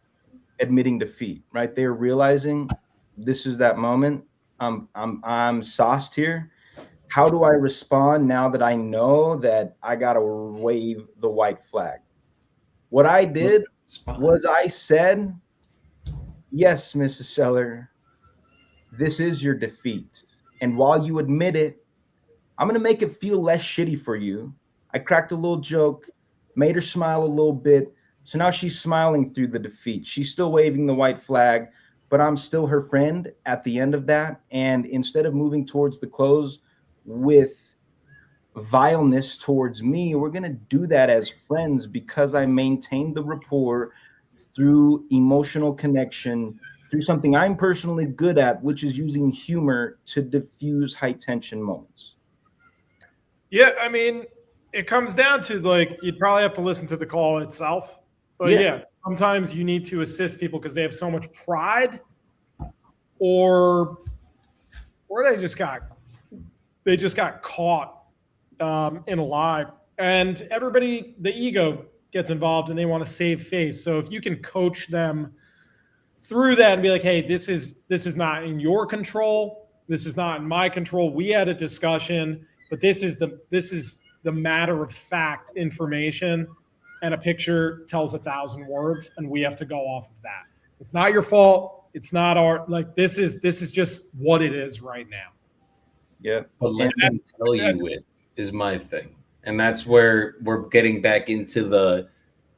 admitting defeat, right? They're realizing this is that moment. I'm sauced here. How do I respond now that I know that I got to wave the white flag? What I did was I said, yes, Mrs. Seller, this is your defeat. And while you admit it, I'm going to make it feel less shitty for you. I cracked a little joke, made her smile a little bit. So now she's smiling through the defeat. She's still waving the white flag, but I'm still her friend at the end of that. And instead of moving towards the close with vileness towards me, we're going to do that as friends because I maintained the rapport through emotional connection, through something I'm personally good at, which is using humor to diffuse high tension moments. Yeah, I mean, it comes down to, like, you'd probably have to listen to the call itself. But yeah sometimes you need to assist people because they have so much pride, or they just got caught in a lie. And everybody, the ego gets involved and they want to save face. So if you can coach them through that and be like, hey, this is not in your control. This is not in my control. We had a discussion, but this is the matter of fact information, and a picture tells 1,000 words, and we have to go off of that. It's not your fault. It's not our, like, this is just what it is right now. Yeah. But let them tell you it is my thing. And that's where we're getting back into the,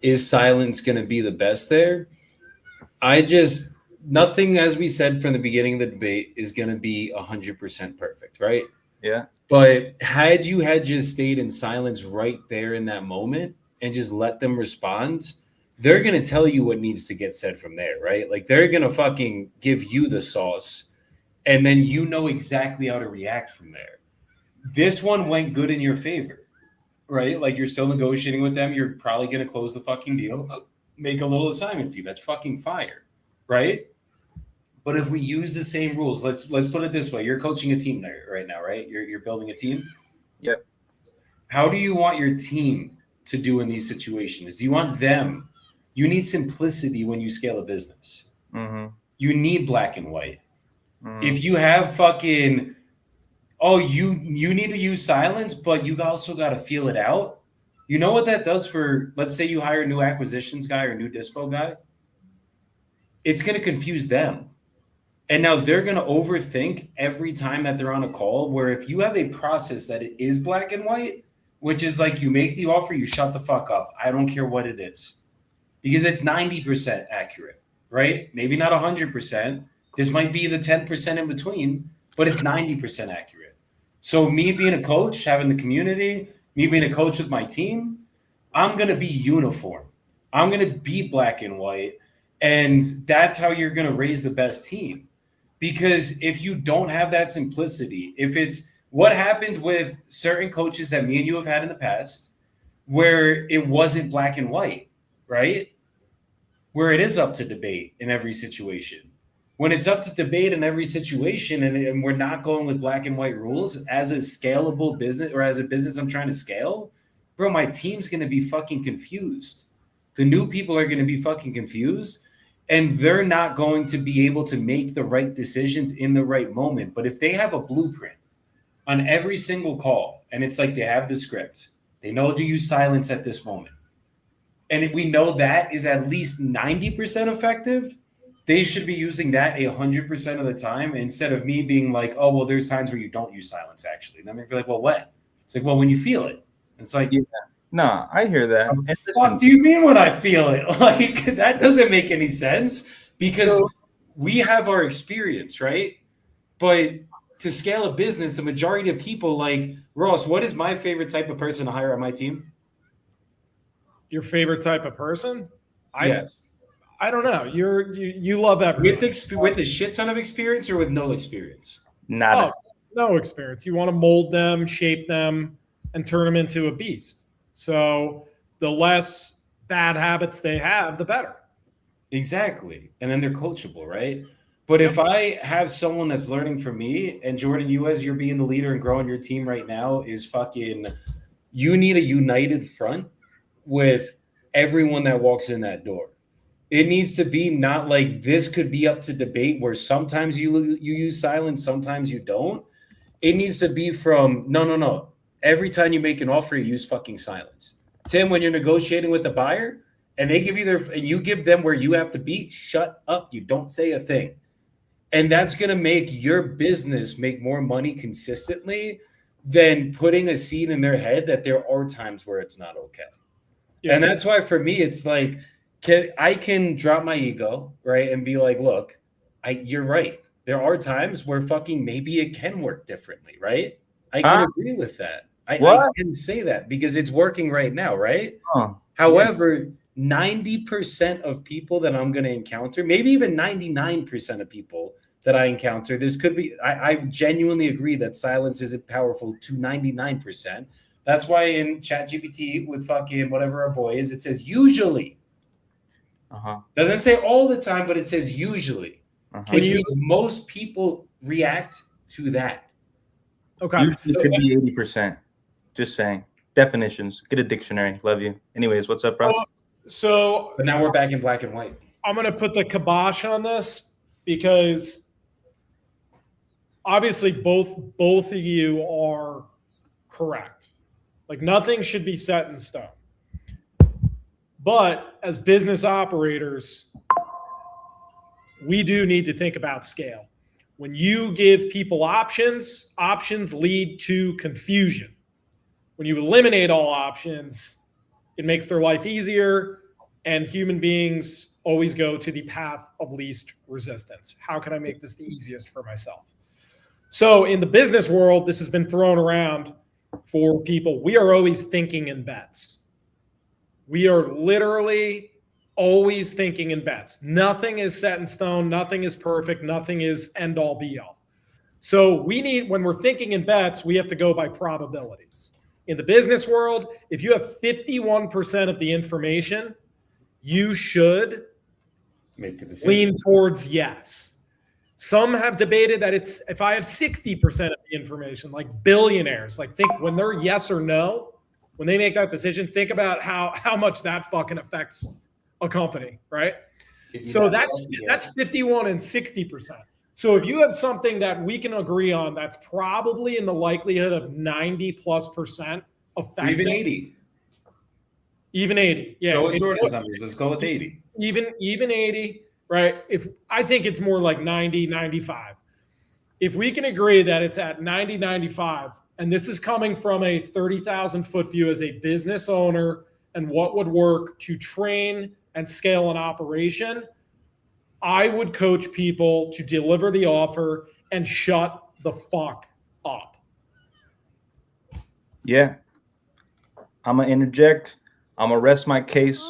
is silence going to be the best there? Nothing, as we said from the beginning of the debate, is going to be 100% perfect, right? Yeah. But had you had just stayed in silence right there in that moment and just let them respond, they're going to tell you what needs to get said from there, right? Like they're going to fucking give you the sauce and then you know exactly how to react from there. This one went good in your favor, right? Like you're still negotiating with them. You're probably going to close the fucking deal, make a little assignment fee. That's fucking fire, right? But if we use the same rules, let's put it this way: you're coaching a team there right now, right? You're building a team. Yep. How do you want your team to do in these situations? Do you want them? You need simplicity when you scale a business. Mm-hmm. You need black and white. Mm-hmm. If you have fucking, you need to use silence, but you also got to feel it out. You know what that does for, let's say you hire a new acquisitions guy or a new dispo guy? It's going to confuse them. And now they're going to overthink every time that they're on a call, where if you have a process that it is black and white, which is like you make the offer, you shut the fuck up. I don't care what it is. Because it's 90% accurate, right? Maybe not 100%. This might be the 10% in between, but it's 90% accurate. So me being a coach, having the community, me being a coach with my team, I'm going to be uniform. I'm going to be black and white. And that's how you're going to raise the best team. Because if you don't have that simplicity, if it's what happened with certain coaches that me and you have had in the past, where it wasn't black and white, right? Where it is up to debate in every situation. When it's up to debate in every situation and we're not going with black and white rules as a scalable business or as a business I'm trying to scale, bro, my team's going to be fucking confused. The new people are going to be fucking confused. And they're not going to be able to make the right decisions in the right moment. But if they have a blueprint on every single call, and it's like they have the script, they know to use silence at this moment, and if we know that is at least 90% effective, they should be using that 100% of the time instead of me being like, oh, well, there's times where you don't use silence, actually. And then they're like, well, when? It's like, well, when you feel it. It's like, yeah. No, I hear that. What do you mean when I feel it? Like, that doesn't make any sense because we have our experience, right? But to scale a business, the majority of people, like Ross, what is my favorite type of person to hire on my team? Your favorite type of person? Yes. I don't know. You love everyone. With a shit ton of experience or with no experience? Nada. No experience. You want to mold them, shape them, and turn them into a beast. So the less bad habits they have, the better. Exactly. And then they're coachable, right? But if I have someone that's learning from me, and Jordan, you as you're being the leader and growing your team right now is fucking, you need a united front with everyone that walks in that door. It needs to be not like this could be up to debate where sometimes you use silence, sometimes you don't. It needs to be from, no. Every time you make an offer, you use fucking silence. Tim, when you're negotiating with the buyer and they give you and you give them where you have to be, shut up. You don't say a thing. And that's going to make your business make more money consistently than putting a seed in their head that there are times where it's not okay. Yeah. And that's why for me, it's like, I can drop my ego, right? And be like, look, you're right. There are times where fucking maybe it can work differently, right? I can agree with that. I can say that because it's working right now, right? However, 90% of people that I'm going to encounter, maybe even 99% of people that I encounter, this could be, I genuinely agree that silence isn't powerful to 99%. That's why in ChatGPT with fucking whatever our boy is, it says usually. Doesn't say all the time, but it says usually, which means most people react to that. Okay. Usually could be 80%. Just saying. Definitions. Get a dictionary. Love you. Anyways, what's up, bro? But now we're back in black and white. I'm going to put the kibosh on this because obviously both of you are correct. Like nothing should be set in stone. But as business operators, we do need to think about scale. When you give people options, options lead to confusion. When you eliminate all options, it makes their life easier, and human beings always go to the path of least resistance. How can I make this the easiest for myself? So in the business world, this has been thrown around for people. We are always thinking in bets. We are literally always thinking in bets. Nothing is set in stone. Nothing is perfect. Nothing is end all be all. So when we're thinking in bets, we have to go by probabilities. In the business world, if you have 51% of the information, you should Make the decision. lean towards yes. Some have debated that it's if I have 60% of the information, like billionaires, like think when they're yes or no, when they make that decision, think about how much that fucking affects a company, right? So that's 51 and 60%. So if you have something that we can agree on, that's probably in the likelihood of 90+% effective. Even 80. Even 80. Yeah. Go with Jordan's numbers. Let's go with 80. Even 80, right? If I think it's more like 90, 95. If we can agree that it's at 90, 95, and this is coming from a 30,000 foot view as a business owner and what would work to train and scale an operation, I would coach people to deliver the offer and shut the fuck up. Yeah. I'm going to interject. I'm going to rest my case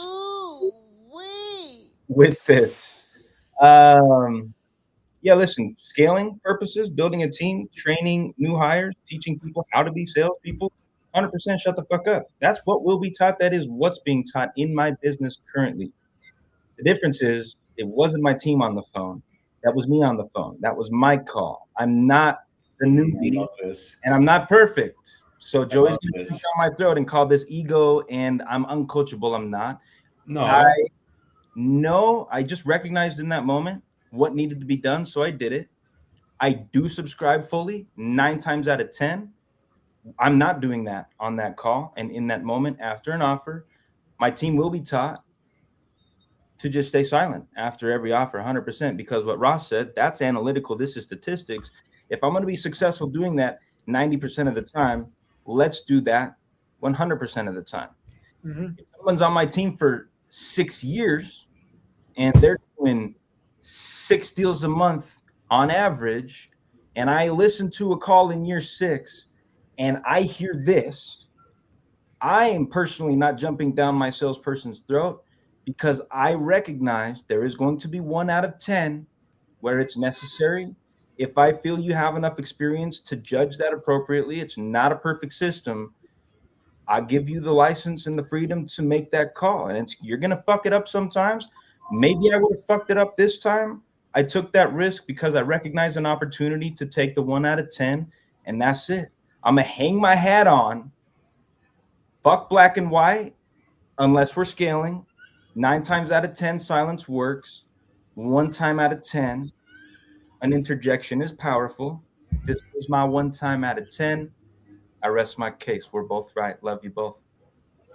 with this. Yeah, listen, scaling purposes, building a team, training new hires, teaching people how to be salespeople, 100% shut the fuck up. That's what will be taught. That is what's being taught in my business currently. The difference is it wasn't my team on the phone. That was me on the phone. That was my call. I'm not the newbie, and I'm not perfect. So Joey's going to come down my throat and call this ego, and I'm uncoachable. I'm not. No. I just recognized in that moment what needed to be done, so I did it. I do subscribe fully 9 times out of 10. I'm not doing that on that call and in that moment after an offer. My team will be taught to just stay silent after every offer 100%, because what Ross said, that's analytical. This is statistics. If I'm going to be successful doing that 90% of the time, let's do that 100% of the time. Mm-hmm. If someone's on my team for 6 years and they're doing 6 deals a month on average, and I listen to a call in year 6 and I hear this, I am personally not jumping down my salesperson's throat, because I recognize there is going to be 1 out of 10 where it's necessary. If I feel you have enough experience to judge that appropriately, it's not a perfect system, I give you the license and the freedom to make that call. And you're going to fuck it up sometimes. Maybe I would have fucked it up this time. I took that risk because I recognized an opportunity to take the 1 out of 10, and that's it. I'm going to hang my hat on. Fuck black and white unless we're scaling. 9 times out of 10, silence works. 1 time out of 10, an interjection is powerful. This was my 1 time out of 10. I rest my case. We're both right. Love you both.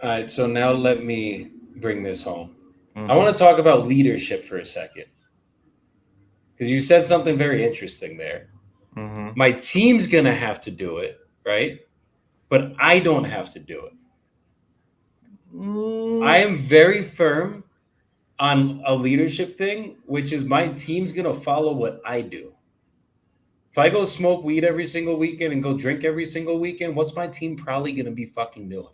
All right, so now let me bring this home. Mm-hmm. I want to talk about leadership for a second, because you said something very interesting there. Mm-hmm. My team's going to have to do it, right? But I don't have to do it. I am very firm on a leadership thing, which is my team's going to follow what I do. If I go smoke weed every single weekend and go drink every single weekend, what's my team probably going to be fucking doing?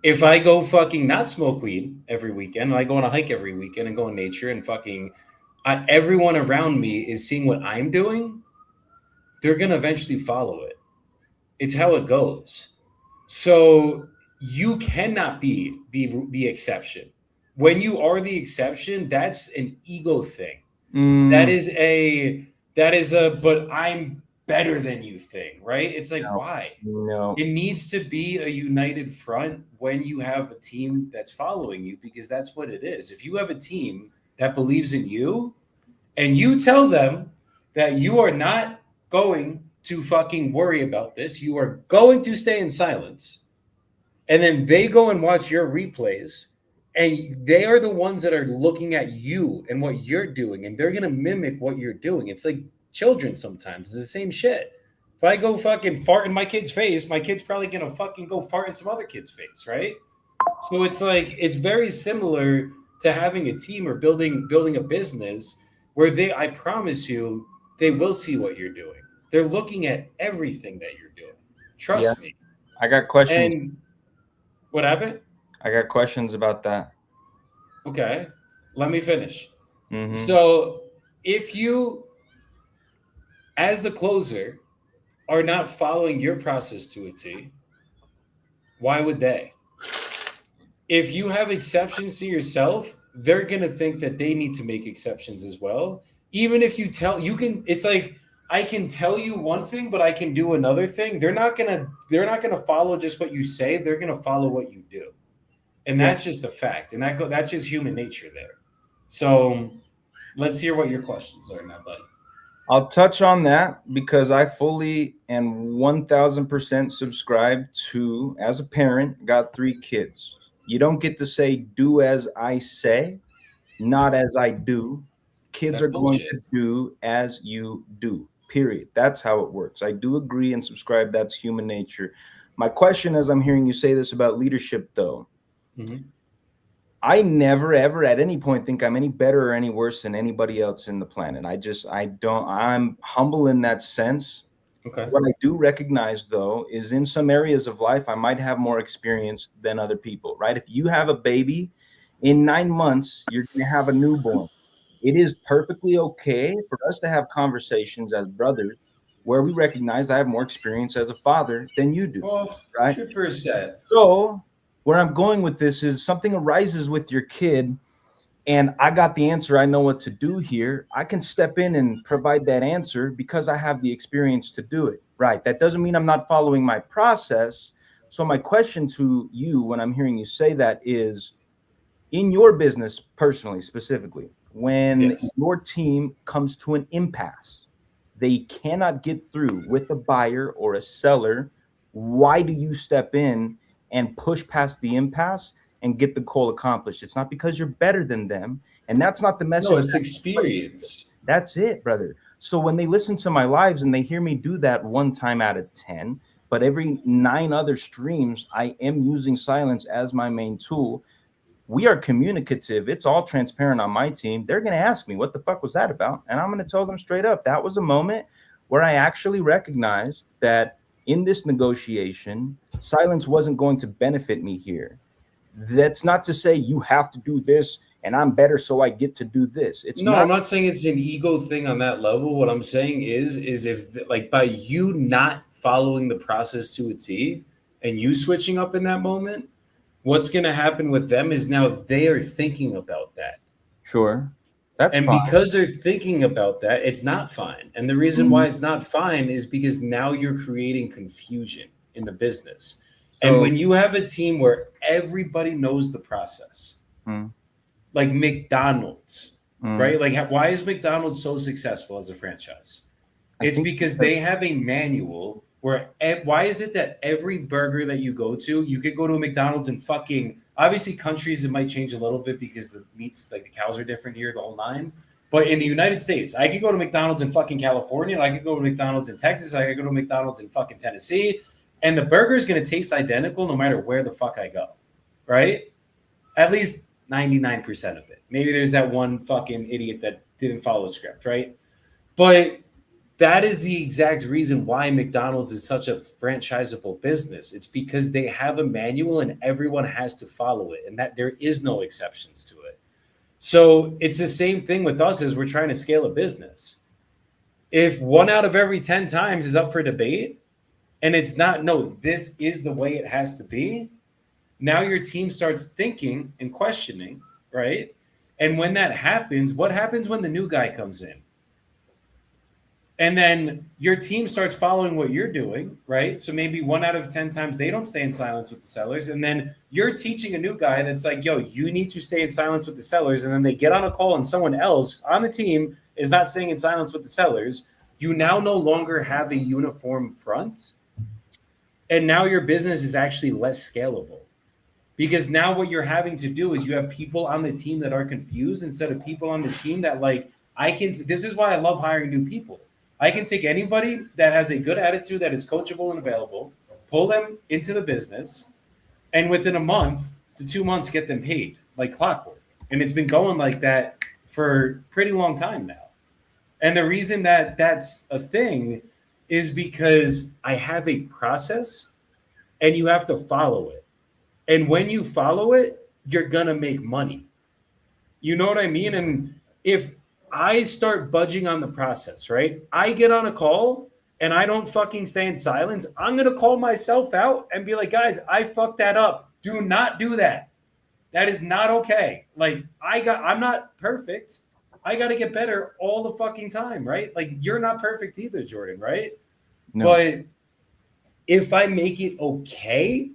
If I go fucking not smoke weed every weekend, and I go on a hike every weekend and go in nature and fucking everyone around me is seeing what I'm doing, they're going to eventually follow it. It's how it goes. So you cannot be the exception. When you are the exception, that's an ego thing. That is a but I'm better than you thing, right? It's like, why? No. It needs to be a united front when you have a team that's following you, because that's what it is. If you have a team that believes in you and you tell them that you are not going to fucking worry about this, you are going to stay in silence, and then they go and watch your replays And they are the ones that are looking at you and what you're doing, and they're gonna mimic what you're doing. It's like children sometimes. It's the same shit. If I go fucking fart in my kid's face, my kid's probably gonna fucking go fart in some other kid's face, right? So it's like it's very similar to having a team or building a business where I promise you, they will see what you're doing. They're looking at everything that you're doing. Trust me. I got questions. And what happened? I got questions about that. Okay, let me finish. Mhm. So if you, as the closer, are not following your process to a T, why would they? If you have exceptions to yourself, they're going to think that they need to make exceptions as well. Even if it's like, I can tell you one thing, but I can do another thing. They're not going to follow just what you say. They're going to follow what you do. And that's just a fact. And that's just human nature there. So let's hear what your questions are now, buddy. I'll touch on that because I fully and 1000% subscribe to, as a parent, got 3 kids. You don't get to say, do as I say, not as I do. Kids That's are going bullshit. to do as you do, period. That's how it works. I do agree and subscribe. That's human nature. My question, as I'm hearing you say this about leadership, though, I never, ever at any point think I'm any better or any worse than anybody else in the planet. I'm humble in that sense. Okay. What I do recognize, though, is in some areas of life, I might have more experience than other people, right? If you have a baby, in 9 months, you're going to have a newborn. It is perfectly okay for us to have conversations as brothers where we recognize I have more experience as a father than you do, Well, right? 100%. So where I'm going with this is something arises with your kid and I got the answer. I know what to do here. I can step in and provide that answer because I have the experience to do it. Right. That doesn't mean I'm not following my process. So my question to you when I'm hearing you say that is, in your business personally, specifically, when your team comes to an impasse, they cannot get through with a buyer or a seller, why do you step in and push past the impasse and get the goal accomplished? It's not because you're better than them, and that's not the message. No, it's experience. That's it, brother. So when they listen to my lives and they hear me do that 1 time out of 10, but every 9 other streams, I am using silence as my main tool. We are communicative. It's all transparent on my team. They're going to ask me, what the fuck was that about? And I'm going to tell them straight up. That was a moment where I actually recognized that in this negotiation, silence wasn't going to benefit me here. That's not to say you have to do this and I'm better so I get to do this. I'm not saying it's an ego thing on that level. What I'm saying is if like by you not following the process to a T and you switching up in that moment, what's going to happen with them is now they are thinking about that. Sure. That's and fine. Because they're thinking about that, it's not fine. And the reason why it's not fine is because now you're creating confusion in the business. So, and when you have a team where everybody knows the process, like McDonald's, right? Like, why is McDonald's so successful as a franchise? It's because they have a manual where, why is it that every burger that you go to, you could go to a McDonald's and fucking, obviously countries, it might change a little bit because the meats, like the cows are different here, the whole 9. But in the United States, I could go to McDonald's in fucking California, and I could go to McDonald's in Texas, I could go to McDonald's in fucking Tennessee, and the burger is going to taste identical no matter where the fuck I go, right? At least 99% of it. Maybe there's that one fucking idiot that didn't follow the script, right? But that is the exact reason why McDonald's is such a franchisable business. It's because they have a manual and everyone has to follow it, and that there is no exceptions to it. So it's the same thing with us as we're trying to scale a business. If 1 out of every 10 times is up for debate and it's not, no, this is the way it has to be, now your team starts thinking and questioning, right? And when that happens, what happens when the new guy comes in? And then your team starts following what you're doing, right? So maybe 1 out of 10 times they don't stay in silence with the sellers. And then you're teaching a new guy that's like, yo, you need to stay in silence with the sellers. And then they get on a call and someone else on the team is not staying in silence with the sellers. You now no longer have a uniform front. And now your business is actually less scalable. Because now what you're having to do is you have people on the team that are confused instead of people on the team that like, this is why I love hiring new people. I can take anybody that has a good attitude, that is coachable and available, pull them into the business, and within a month to 2 months, get them paid like clockwork. And it's been going like that for a pretty long time now. And the reason that that's a thing is because I have a process and you have to follow it. And when you follow it, you're going to make money. You know what I mean? And if I start budging on the process, right? I get on a call and I don't fucking stay in silence. I'm going to call myself out and be like, guys, I fucked that up. Do not do that. That is not okay. Like I'm not perfect. I got to get better all the fucking time, right? Like you're not perfect either, Jordan, right? No. But if I make it okay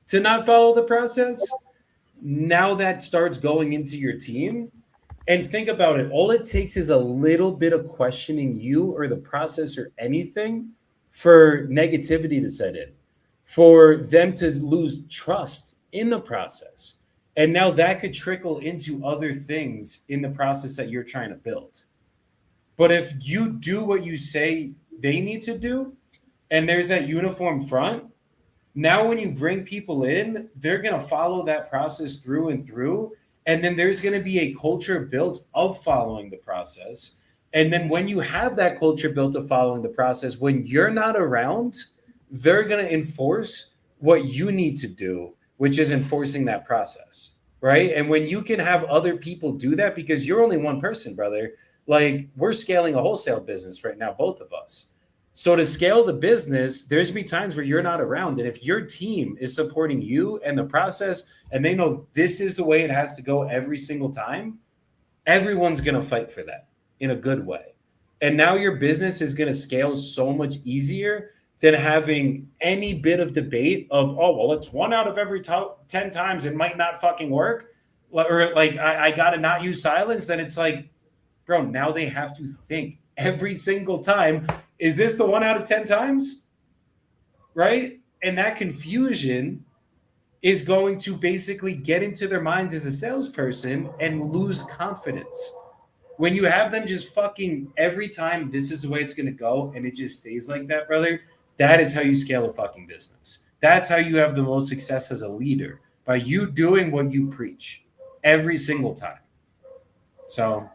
to not follow the process, now that starts going into your team. And think about it. All it takes is a little bit of questioning you or the process or anything for negativity to set in, for them to lose trust in the process. And now that could trickle into other things in the process that you're trying to build. But if you do what you say they need to do, and there's that uniform front, now when you bring people in, they're going to follow that process through and through. And then there's going to be a culture built of following the process. And then when you have that culture built of following the process, when you're not around, they're going to enforce what you need to do, which is enforcing that process, right? And when you can have other people do that, because you're only one person, brother, like we're scaling a wholesale business right now, both of us. So to scale the business, there's be times where you're not around. And if your team is supporting you and the process, and they know this is the way it has to go every single time, everyone's going to fight for that in a good way. And now your business is going to scale so much easier than having any bit of debate of, oh, well, it's 1 out of every 10 times it might not fucking work. Or like, I got to not use silence. Then it's like, bro, now they have to think every single time, is this the 1 out of 10 times? Right? And that confusion is going to basically get into their minds as a salesperson and lose confidence. When you have them just fucking every time, this is the way it's going to go, and it just stays like that, brother, that is how you scale a fucking business. That's how you have the most success as a leader, by you doing what you preach every single time. So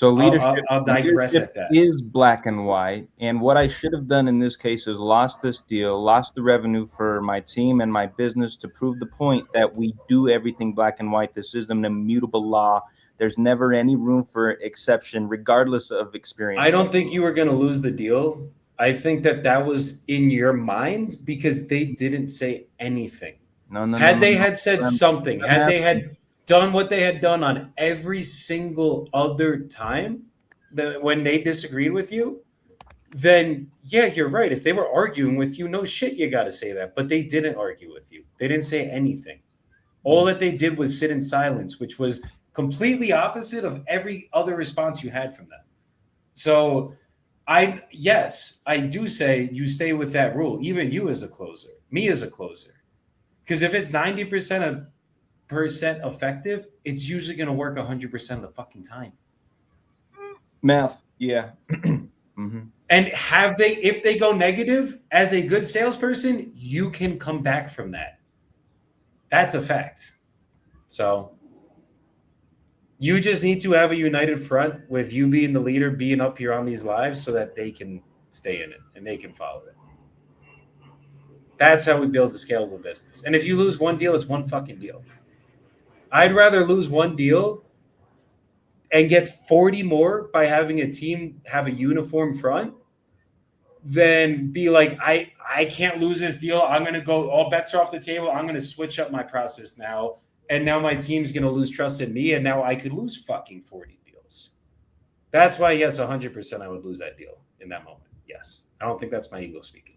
leadership, I'll digress leadership at that. Is black and white. And what I should have done in this case is lost this deal, lost the revenue for my team and my business to prove the point that we do everything black and white. This is an immutable law. There's never any room for exception, regardless of experience. I don't think you were going to lose the deal. I think that was in your mind because they didn't say anything. Had they said something, had they had done what they had done on every single other time when they disagreed with you, then yeah, you're right. If they were arguing with you, no shit, you got to say that. But they didn't argue with you. They didn't say anything. All that they did was sit in silence, which was completely opposite of every other response you had from them. So I do say you stay with that rule, even you as a closer, me as a closer. Because if it's 90% effective, it's usually going to work 100% of the fucking time. Math, yeah. Mm-hmm. And if they go negative, as a good salesperson, you can come back from that. That's a fact. So you just need to have a united front with you being the leader, being up here on these lives so that they can stay in it and they can follow it. That's how we build a scalable business. And if you lose one deal, it's one fucking deal. I'd rather lose one deal and get 40 more by having a team have a uniform front than be like, I can't lose this deal. I'm going to go, all bets are off the table. I'm going to switch up my process now. And now my team's going to lose trust in me. And now I could lose fucking 40 deals. That's why, yes, 100% I would lose that deal in that moment. Yes. I don't think that's my ego speaking.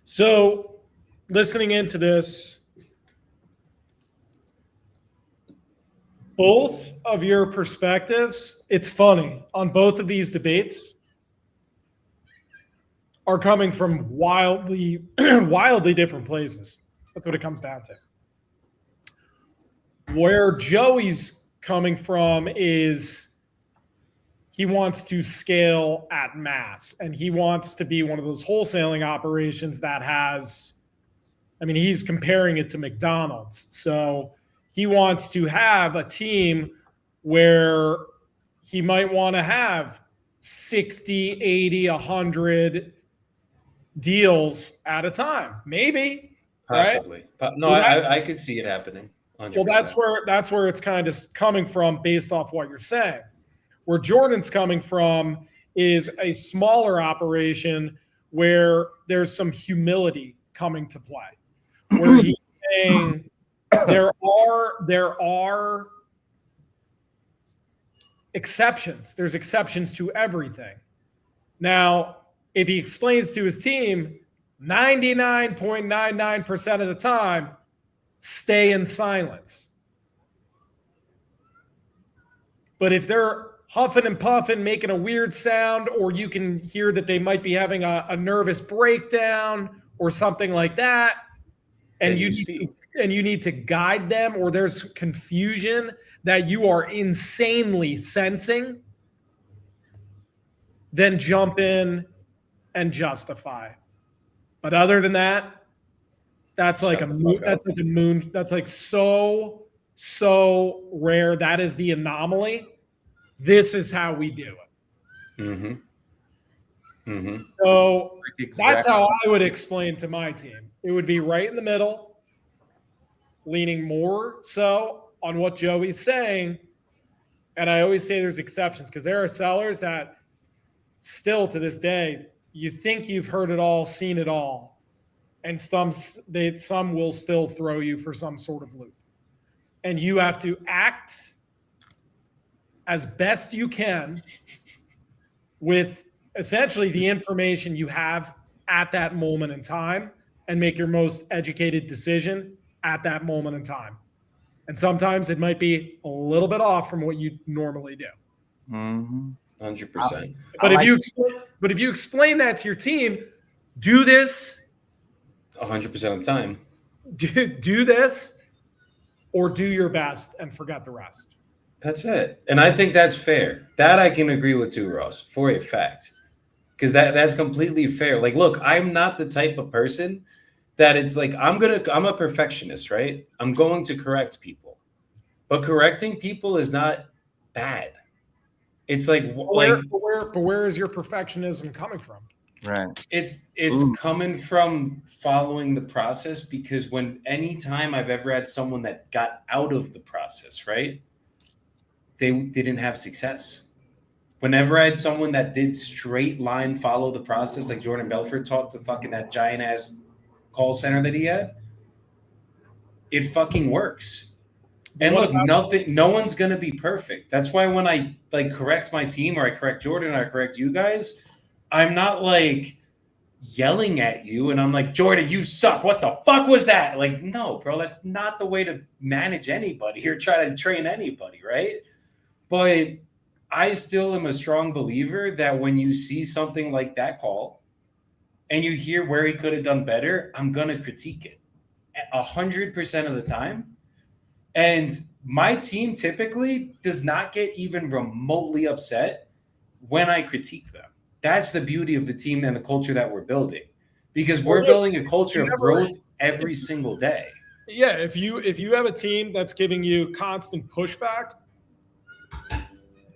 So listening into this, both of your perspectives, it's funny, on both of these debates are coming from wildly different places. That's what it comes down to. Where Joey's coming from is he wants to scale at mass, and he wants to be one of those wholesaling operations that has, I mean, he's comparing it to McDonald's. So he wants to have a team where he might want to have 60, 80, 100 deals at a time, maybe. Possibly. Right? No, I could see it happening. 100%. Well, that's where it's kind of coming from based off what you're saying. Where Jordan's coming from is a smaller operation where there's some humility coming to play. Where he's saying there are exceptions. There's exceptions to everything. Now, if he explains to his team 99.99% of the time, stay in silence. But if they're huffing and puffing, making a weird sound, or you can hear that they might be having a nervous breakdown or something like that, and you need to guide them, or there's confusion that you are insanely sensing, then jump in and justify. But other than that, that's like that's like so rare. That is the anomaly. This is how we do it. Mm-hmm. Mm-hmm. So that's how I would explain to my team. It would be right in the middle, leaning more so on what Joey's saying. And I always say there's exceptions because there are sellers that still to this day, you think you've heard it all, seen it all. And some will still throw you for some sort of loop. And you have to act as best you can with essentially the information you have at that moment in time and make your most educated decision at that moment in time. And sometimes it might be a little bit off from what you normally do. 100%. But if you explain that to your team, do this 100% of the time. Do this or do your best and forget the rest. That's it. And I think that's fair. That I can agree with too, Ross, for a fact. Because that's completely fair. Like, look, I'm not the type of person that it's like, I'm a perfectionist, right? I'm going to correct people. But correcting people is not bad. It's like, where is your perfectionism coming from? Right. It's coming from following the process, because anytime I've ever had someone that got out of the process, right? They didn't have success. Whenever I had someone that did straight line follow the process, like Jordan Belfort talked to fucking that giant ass call center that he had, it fucking works. And look, no one's gonna be perfect. That's why when I like correct my team or I correct Jordan or I correct you guys, I'm not like yelling at you and I'm like, Jordan, you suck. What the fuck was that? Like, no, bro, that's not the way to manage anybody or try to train anybody, right? But I still am a strong believer that when you see something like that call and you hear where he could have done better, I'm going to critique it 100% of the time. And my team typically does not get even remotely upset when I critique them. That's the beauty of the team and the culture that we're building, because we're building a culture of growth every single day. Yeah, if you have a team that's giving you constant pushback.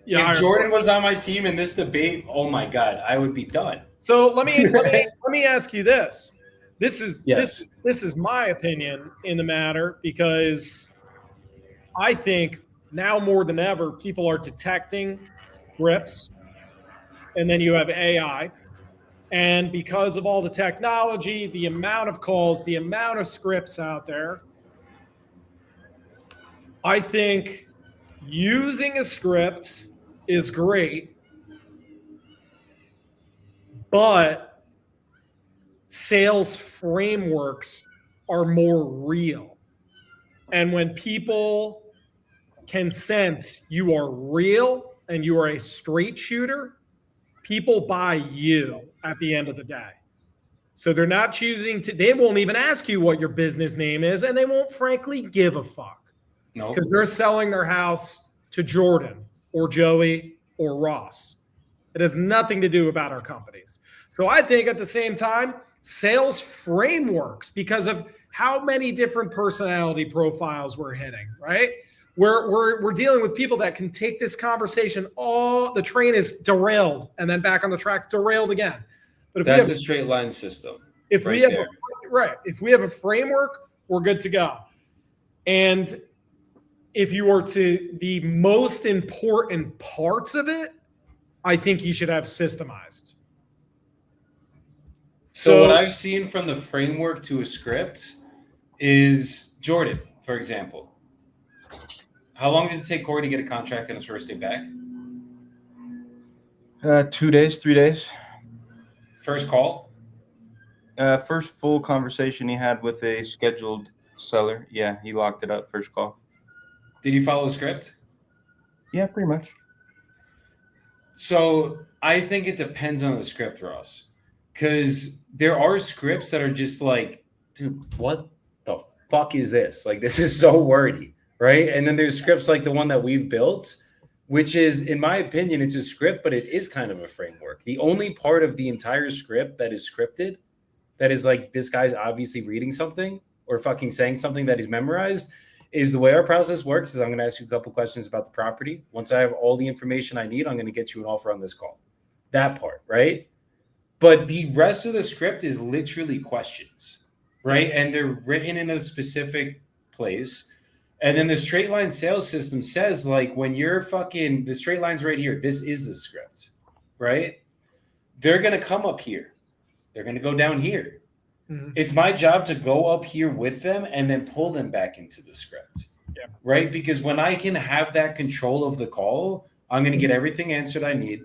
Yeah, if Jordan was on my team in this debate, oh my God, I would be done. So let me ask you this. This is my opinion in the matter, because I think now more than ever people are detecting scripts, and then you have AI. And because of all the technology, the amount of calls, the amount of scripts out there, I think using a script is great, but sales frameworks are more real. And when people can sense you are real and you are a straight shooter, people buy you at the end of the day. So they're not choosing to, they won't even ask you what your business name is, and they won't frankly give a fuck. No. because they're selling their house to Jordan or Joey or Ross. It has nothing to do about our companies. So I think at the same time, sales frameworks, because of how many different personality profiles we're hitting, right? We're dealing with people that can take this conversation the train is derailed and then back on the track, derailed again. But if That's we a have, straight line system. if right we have there. if we have a framework, we're good to go. And if you were to the most important parts of it, I think you should have systemized. So what I've seen from the framework to a script is Jordan, for example. How long did it take Corey to get a contract on his first day back? 2 days, 3 days. First call? First full conversation he had with a scheduled seller. Yeah, he locked it up first call. Did he follow a script? Yeah, pretty much. So I think it depends on the script, Ross. Because there are scripts that are just like, dude, what the fuck is this? Like, this is so wordy, right? And then there's scripts like the one that we've built, which is, in my opinion, it's a script, but it is kind of a framework. The only part of the entire script that is scripted, that is like, this guy's obviously reading something or fucking saying something that he's memorized, is the way our process works is I'm going to ask you a couple questions about the property. Once I have all the information I need, I'm going to get you an offer on this call. That part, right? But the rest of the script is literally questions, right? And they're written in a specific place. And then the straight line sales system says, like, when you're fucking, the straight line's right here, this is the script, right? They're going to come up here. They're going to go down here. Mm-hmm. It's my job to go up here with them and then pull them back into the script, right? Because when I can have that control of the call, I'm going to get everything answered I need.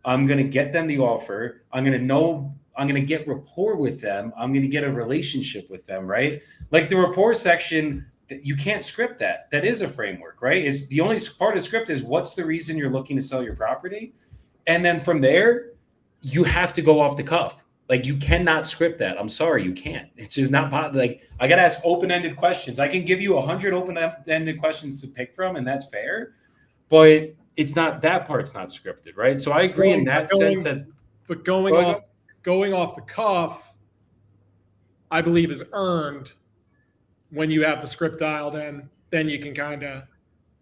I'm going to get them the offer. I'm going to get rapport with them. I'm going to get a relationship with them, right? Like the rapport section, you can't script that. That is a framework, right? It's the only part of script is what's the reason you're looking to sell your property? And then from there, you have to go off the cuff. Like you cannot script that. I'm sorry, you can't. It's just not like I got to ask open-ended questions. I can give you 100 open-ended questions to pick from, and that's fair. But it's not, that part's not scripted, right? So I agree in that sense that. But going off the cuff, I believe is earned when you have the script dialed in. Then you can kind of,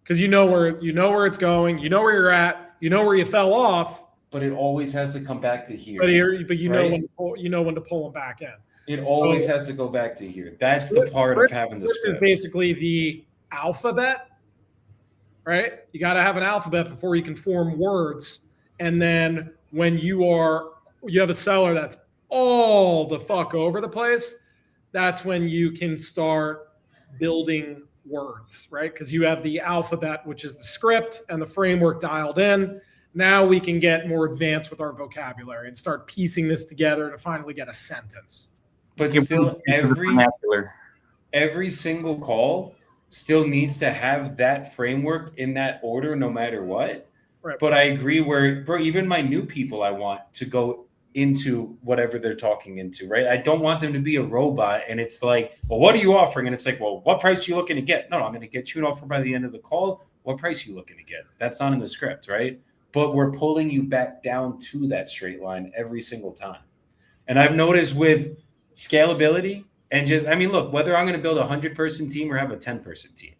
because you know where it's going, you know where you're at, you know where you fell off. But it always has to come back to here. But you know when to pull them back in. It always has to go back to here. That's the part of having the script. Is basically the alphabet. Right? You got to have an alphabet before you can form words. And then when you have a seller that's all the fuck over the place, that's when you can start building words, right? Because you have the alphabet, which is the script, and the framework dialed in. Now we can get more advanced with our vocabulary and start piecing this together to finally get a sentence. But still, every single call still needs to have that framework in that order no matter what. Right. But I agree bro, even my new people, I want to go into whatever they're talking into, right? I don't want them to be a robot and it's like, well, what are you offering? And it's like, well, what price are you looking to get? No, I'm going to get you an offer by the end of the call. What price are you looking to get? That's not in the script, right? But we're pulling you back down to that straight line every single time. And I've noticed with scalability, and just, I mean, look, whether I'm going to build a 100-person team or have a 10-person team,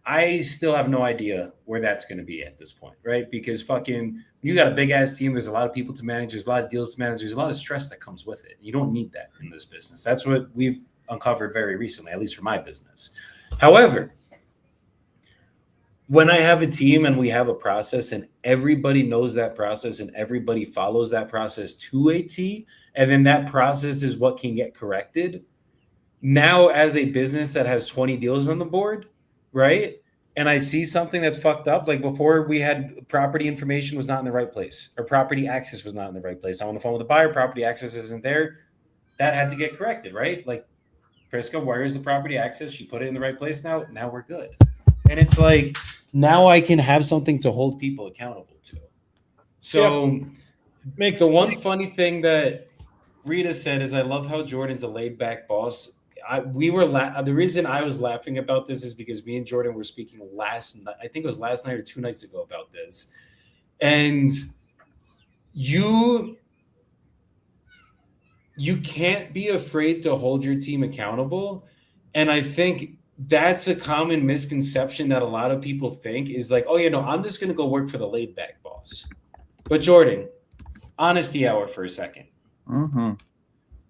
I still have no idea where that's going to be at this point, right? Because when you got a big ass team, there's a lot of people to manage, there's a lot of deals to manage, there's a lot of stress that comes with it. You don't need that in this business. That's what we've uncovered very recently, at least for my business. However, when I have a team and we have a process and everybody knows that process and everybody follows that process to a T, and then that process is what can get corrected. Now, as a business that has 20 deals on the board, right? And I see something that's fucked up. Like before we had property information was not in the right place or property access was not in the right place. I'm on the phone with the buyer, property access isn't there. That had to get corrected, right? Like Prisca, where is the property access? She put it in the right place now. Now we're good. And it's like, now I can have something to hold people accountable to. So funny thing that Rita said is I love how Jordan's a laid back boss. The reason I was laughing about this is because me and Jordan were speaking last night. I think it was last night or 2 nights ago about this. And you can't be afraid to hold your team accountable. And I think that's a common misconception that a lot of people think is like, oh, I'm just going to go work for the laid back boss. But Jordan, honesty hour for a second. Mm-hmm.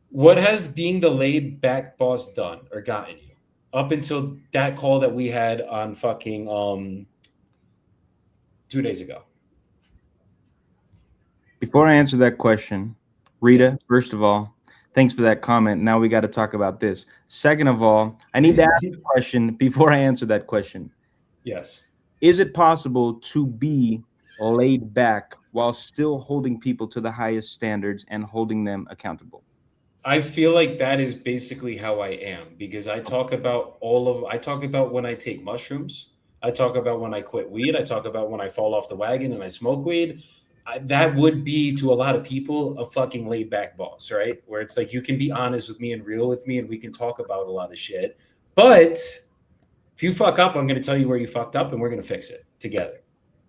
What has being the laid back boss done or gotten you up until that call that we had on fucking 2 days ago? Before I answer that question, Rita, first of all, thanks for that comment. Now we got to talk about this. Second of all, I need to ask a question before I answer that question. Yes. Is it possible to be laid back while still holding people to the highest standards and holding them accountable? I feel like that is basically how I am, because I talk about when I take mushrooms. I talk about when I quit weed. I talk about when I fall off the wagon and I smoke weed. That would be, to a lot of people, a fucking laid back boss, right? Where it's like, you can be honest with me and real with me and we can talk about a lot of shit. But if you fuck up, I'm going to tell you where you fucked up and we're going to fix it together.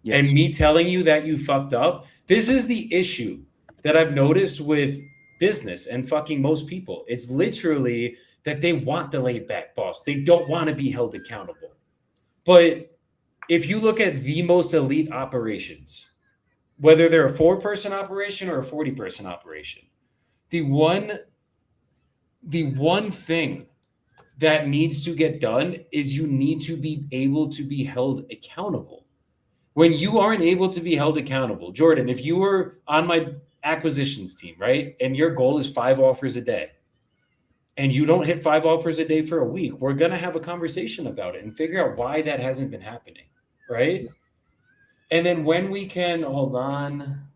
Yes. And me telling you that you fucked up, this is the issue that I've noticed with business and fucking most people. It's literally that they want the laid back boss. They don't want to be held accountable. But if you look at the most elite operations, whether they're a 4-person operation or a 40-person operation, the one thing that needs to get done is you need to be able to be held accountable. When you aren't able to be held accountable, Jordan, if you were on my acquisitions team, right, and your goal is 5 offers a day, and you don't hit 5 offers a day for a week, we're going to have a conversation about it and figure out why that hasn't been happening, right? And then when we can, hold on.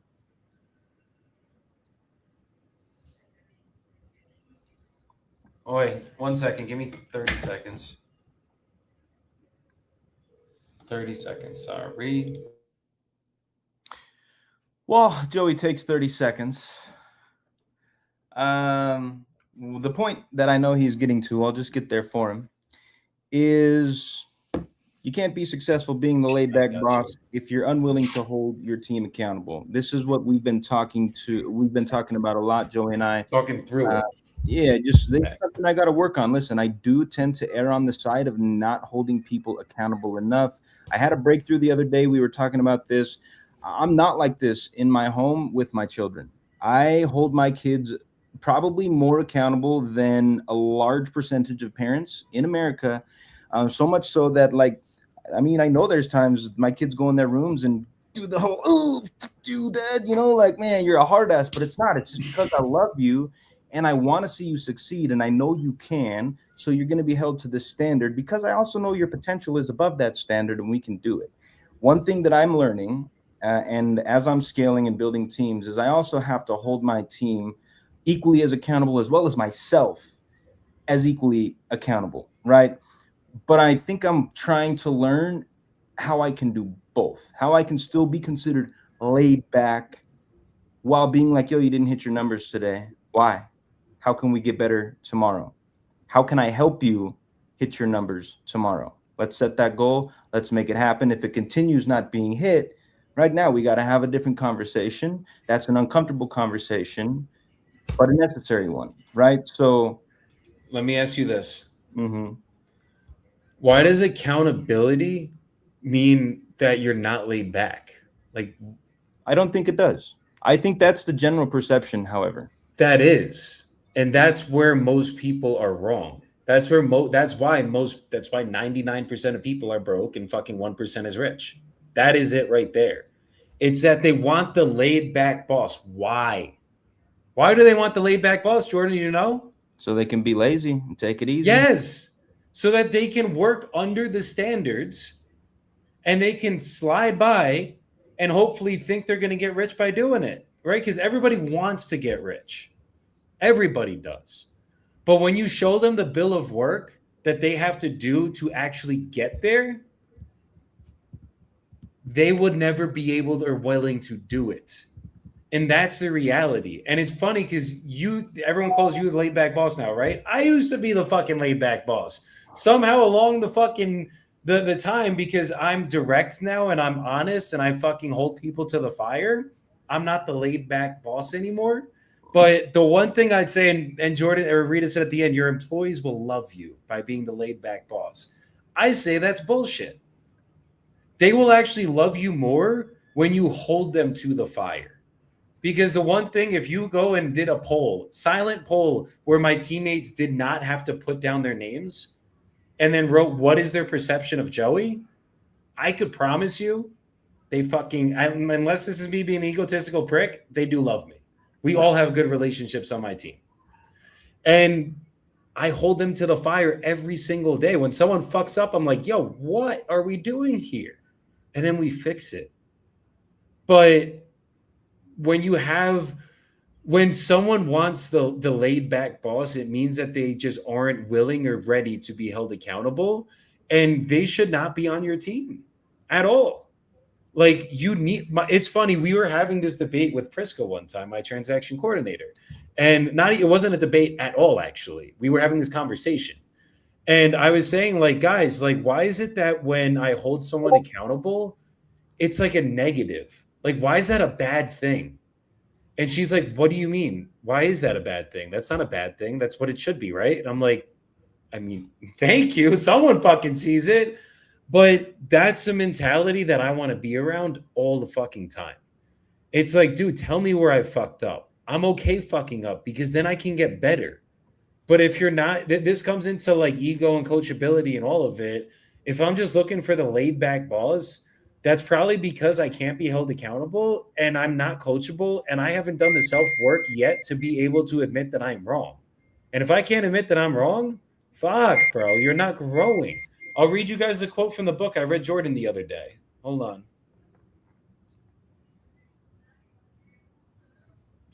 Oh, wait, 1 second. Give me 30 seconds. 30 seconds, sorry. Well, Joey takes 30 seconds. The point that I know he's getting to, I'll just get there for him, is you can't be successful being the laid-back boss if you're unwilling to hold your team accountable. This is what we've been talking about a lot, Joey and I. Talking through it. Yeah, just something I got to work on. Listen, I do tend to err on the side of not holding people accountable enough. I had a breakthrough the other day. We were talking about this. I'm not like this in my home with my children. I hold my kids probably more accountable than a large percentage of parents in America. So much so that, I know there's times my kids go in their rooms and do the whole, oh, you dad, man, you're a hard ass, but it's not. It's just because I love you and I want to see you succeed, and I know you can. So you're going to be held to this standard because I also know your potential is above that standard and we can do it. One thing that I'm learning, and as I'm scaling and building teams, is I also have to hold my team equally as accountable, as well as myself as equally accountable, right? But I think I'm trying to learn how I can do both, how I can still be considered laid back while being like, yo, you didn't hit your numbers today. Why? How can we get better tomorrow? How can I help you hit your numbers tomorrow? Let's set that goal. Let's make it happen. If it continues not being hit, right now we got to have a different conversation. That's an uncomfortable conversation, but a necessary one, right? So let me ask you this. Mm-hmm. Why does accountability mean that you're not laid back? I don't think it does. I think that's the general perception, however. That is. And that's where most people are wrong. That's why 99% of people are broke and fucking 1% is rich. That is it right there. It's that they want the laid back boss. Why? Why do they want the laid back boss, Jordan? You know? So they can be lazy and take it easy. Yes. So that they can work under the standards and they can slide by and hopefully think they're going to get rich by doing it, right? Because everybody wants to get rich. Everybody does. But when you show them the bill of work that they have to do to actually get there, they would never be able or willing to do it. And that's the reality. And it's funny because everyone calls you the laid back boss now, right? I used to be the fucking laid back boss. Somehow along the fucking the time, because I'm direct now and I'm honest and I fucking hold people to the fire, I'm not the laid back boss anymore. But the one thing I'd say, and Jordan or Rita said at the end, your employees will love you by being the laid back boss. I say that's bullshit. They will actually love you more when you hold them to the fire. Because the one thing, if you go and did a poll, silent poll, where my teammates did not have to put down their names and then wrote, what is their perception of Joey? I could promise you, they fucking, unless this is me being an egotistical prick, they do love me. We all have good relationships on my team. And I hold them to the fire every single day. When someone fucks up, I'm like, yo, what are we doing here? And then we fix it. But when someone wants the laid back boss, it means that they just aren't willing or ready to be held accountable, and they should not be on your team at all. Like, it's funny. We were having this debate with Prisco one time, my transaction coordinator, and it wasn't a debate at all. Actually, we were having this conversation, and I was saying, like, guys, like, why is it that when I hold someone accountable, it's like a negative? Like, why is that a bad thing? And she's like, what do you mean? Why is that a bad thing? That's not a bad thing. That's what it should be, right? And I'm like, I mean, thank you. Someone fucking sees it. But that's the mentality that I want to be around all the fucking time. It's like, dude, tell me where I fucked up. I'm okay fucking up because then I can get better. But if you're not, this comes into like ego and coachability and all of it. If I'm just looking for the laid back boss, that's probably because I can't be held accountable and I'm not coachable and I haven't done the self-work yet to be able to admit that I'm wrong. And if I can't admit that I'm wrong, fuck, bro, you're not growing. I'll read you guys a quote from the book I read Jordan the other day. Hold on.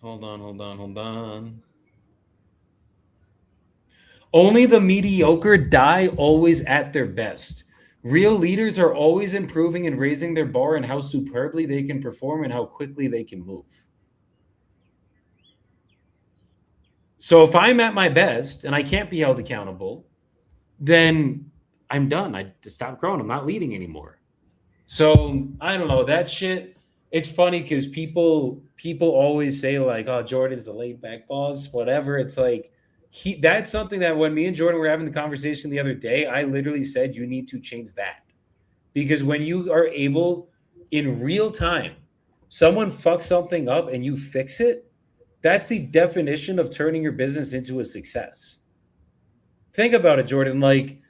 Hold on. Only the mediocre die always at their best. Real leaders are always improving and raising their bar in how superbly they can perform and how quickly they can move. So if I'm at my best and I can't be held accountable, then I'm done. I just stop growing. I'm not leading anymore. So I don't know that shit. It's funny because people always say like, "Oh, Jordan's the laid back boss," whatever. It's like that's something that when me and Jordan were having the conversation the other day, I literally said you need to change that because when you are able in real time, someone fucks something up and you fix it. That's the definition of turning your business into a success. Think about it, Jordan. Like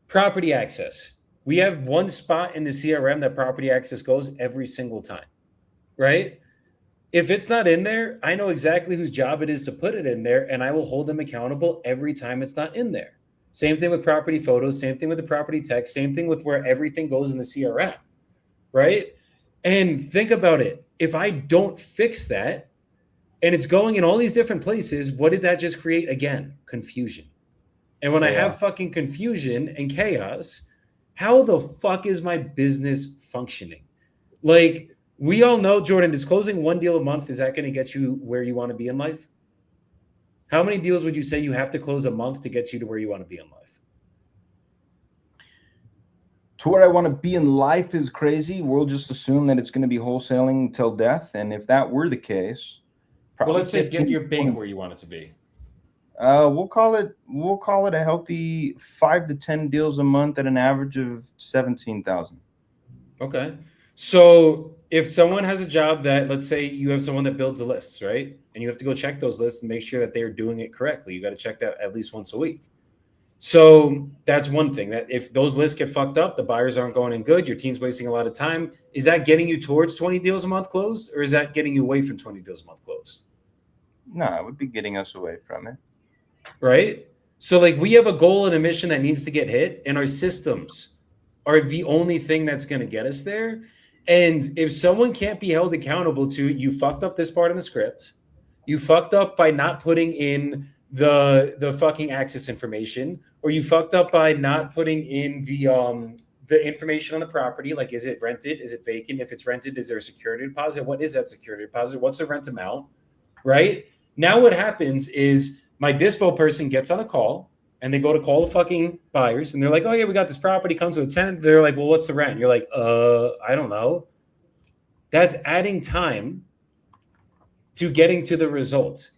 property access. We have one spot in the CRM that property access goes every single time, right? If it's not in there, I know exactly whose job it is to put it in there, and I will hold them accountable every time it's not in there. Same thing with property photos, same thing with the property text, same thing with where everything goes in the CRM, right? And think about it. If I don't fix that, and it's going in all these different places, what did that just create again? Confusion. And when I have fucking confusion and chaos, how the fuck is my business functioning? Like, we all know, Jordan, is closing one deal a month, is that going to get you where you want to be in life? How many deals would you say you have to close a month to get you to where you want to be in life? To where I want to be in life is crazy. We'll just assume that it's going to be wholesaling till death. And if that were the case, well, let's say get your bank where you want it to be. We'll call it a healthy 5 to 10 deals a month at an average of 17,000. Okay. So if someone has a job that, let's say you have someone that builds the lists, right? And you have to go check those lists and make sure that they're doing it correctly. You got to check that at least once a week. So that's one thing, that if those lists get fucked up, the buyers aren't going in good, your team's wasting a lot of time. Is that getting you towards 20 deals a month closed, or is that getting you away from 20 deals a month closed? No, it would be getting us away from it. Right? So like we have a goal and a mission that needs to get hit, and our systems are the only thing that's going to get us there. And if someone can't be held accountable to, you fucked up this part in the script, you fucked up by not putting in the fucking access information, or you fucked up by not putting in the information on the property, like is it rented, is it vacant? If it's rented, is there a security deposit? What is that security deposit? What's the rent amount? Right now, what happens is my dispo person gets on a call and they go to call the fucking buyers and they're like, oh yeah, we got this property, comes with a tenant. They're like, well, what's the rent? You're like, I don't know. That's adding time to getting to the results.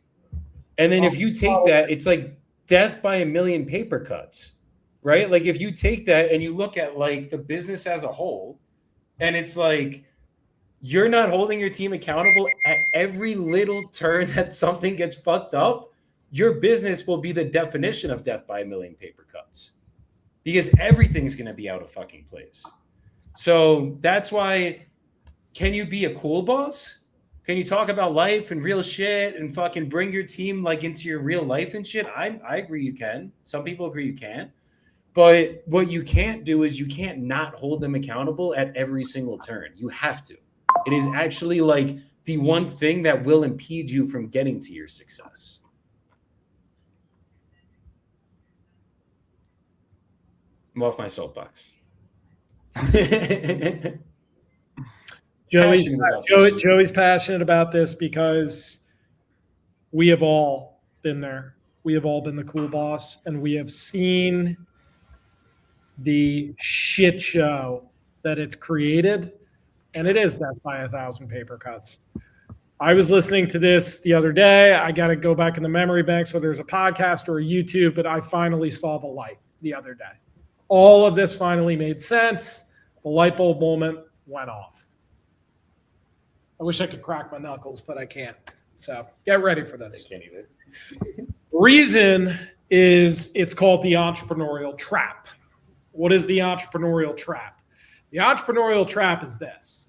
And then if you take that, it's like death by a million paper cuts, right? Like if you take that and you look at like the business as a whole, and it's like you're not holding your team accountable at every little turn that something gets fucked up, your business will be the definition of death by a million paper cuts because everything's going to be out of fucking place. So that's why, can you be a cool boss? Can you talk about life and real shit and fucking bring your team like into your real life and shit? I agree you can. Some people agree you can't. But what you can't do is you can't not hold them accountable at every single turn. You have to. It is actually like the one thing that will impede you from getting to your success. I'm off my soapbox. Joey's passionate about this because we have all been there. We have all been the cool boss, and we have seen the shit show that it's created, and it is death by 1,000 paper cuts. I was listening to this the other day. I got to go back in the memory banks, whether there's a podcast or a YouTube, but I finally saw the light the other day. All of this finally made sense. The light bulb moment went off. I wish I could crack my knuckles, but I can't. So get ready for this. I can't either. Reason is it's called the entrepreneurial trap. What is the entrepreneurial trap? The entrepreneurial trap is this.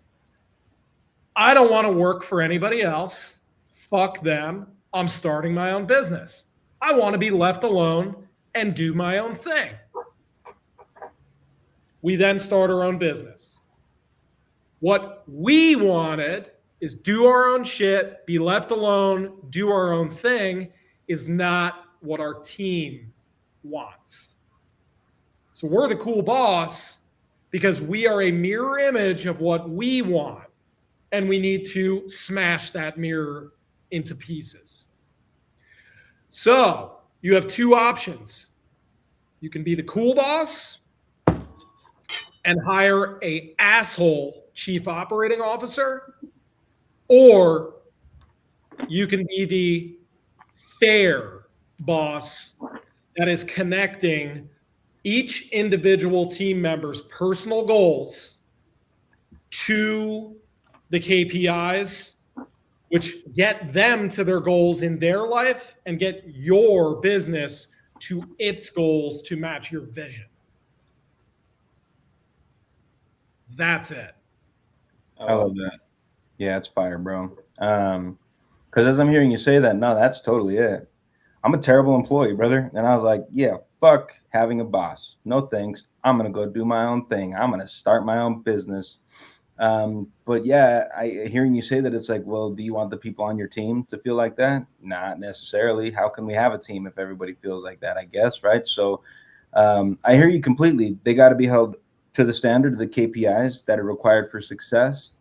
I don't want to work for anybody else. Fuck them. I'm starting my own business. I want to be left alone and do my own thing. We then start our own business. What we wanted is do our own shit, be left alone, do our own thing, is not what our team wants. So we're the cool boss because we are a mirror image of what we want, and we need to smash that mirror into pieces. So you have two options. You can be the cool boss and hire an asshole chief operating officer, or you can be the fair boss that is connecting each individual team member's personal goals to the KPIs, which get them to their goals in their life and get your business to its goals to match your vision. That's it. I love that. Yeah, it's fire, bro. Because as I'm hearing you say that, no, that's totally it. I'm a terrible employee, brother. And I was like, yeah, fuck having a boss. No thanks. I'm going to go do my own thing. I'm going to start my own business. But yeah, hearing you say that, it's like, well, do you want the people on your team to feel like that? Not necessarily. How can we have a team if everybody feels like that, I guess, right? So I hear you completely. They got to be held to the standard of the KPIs that are required for success.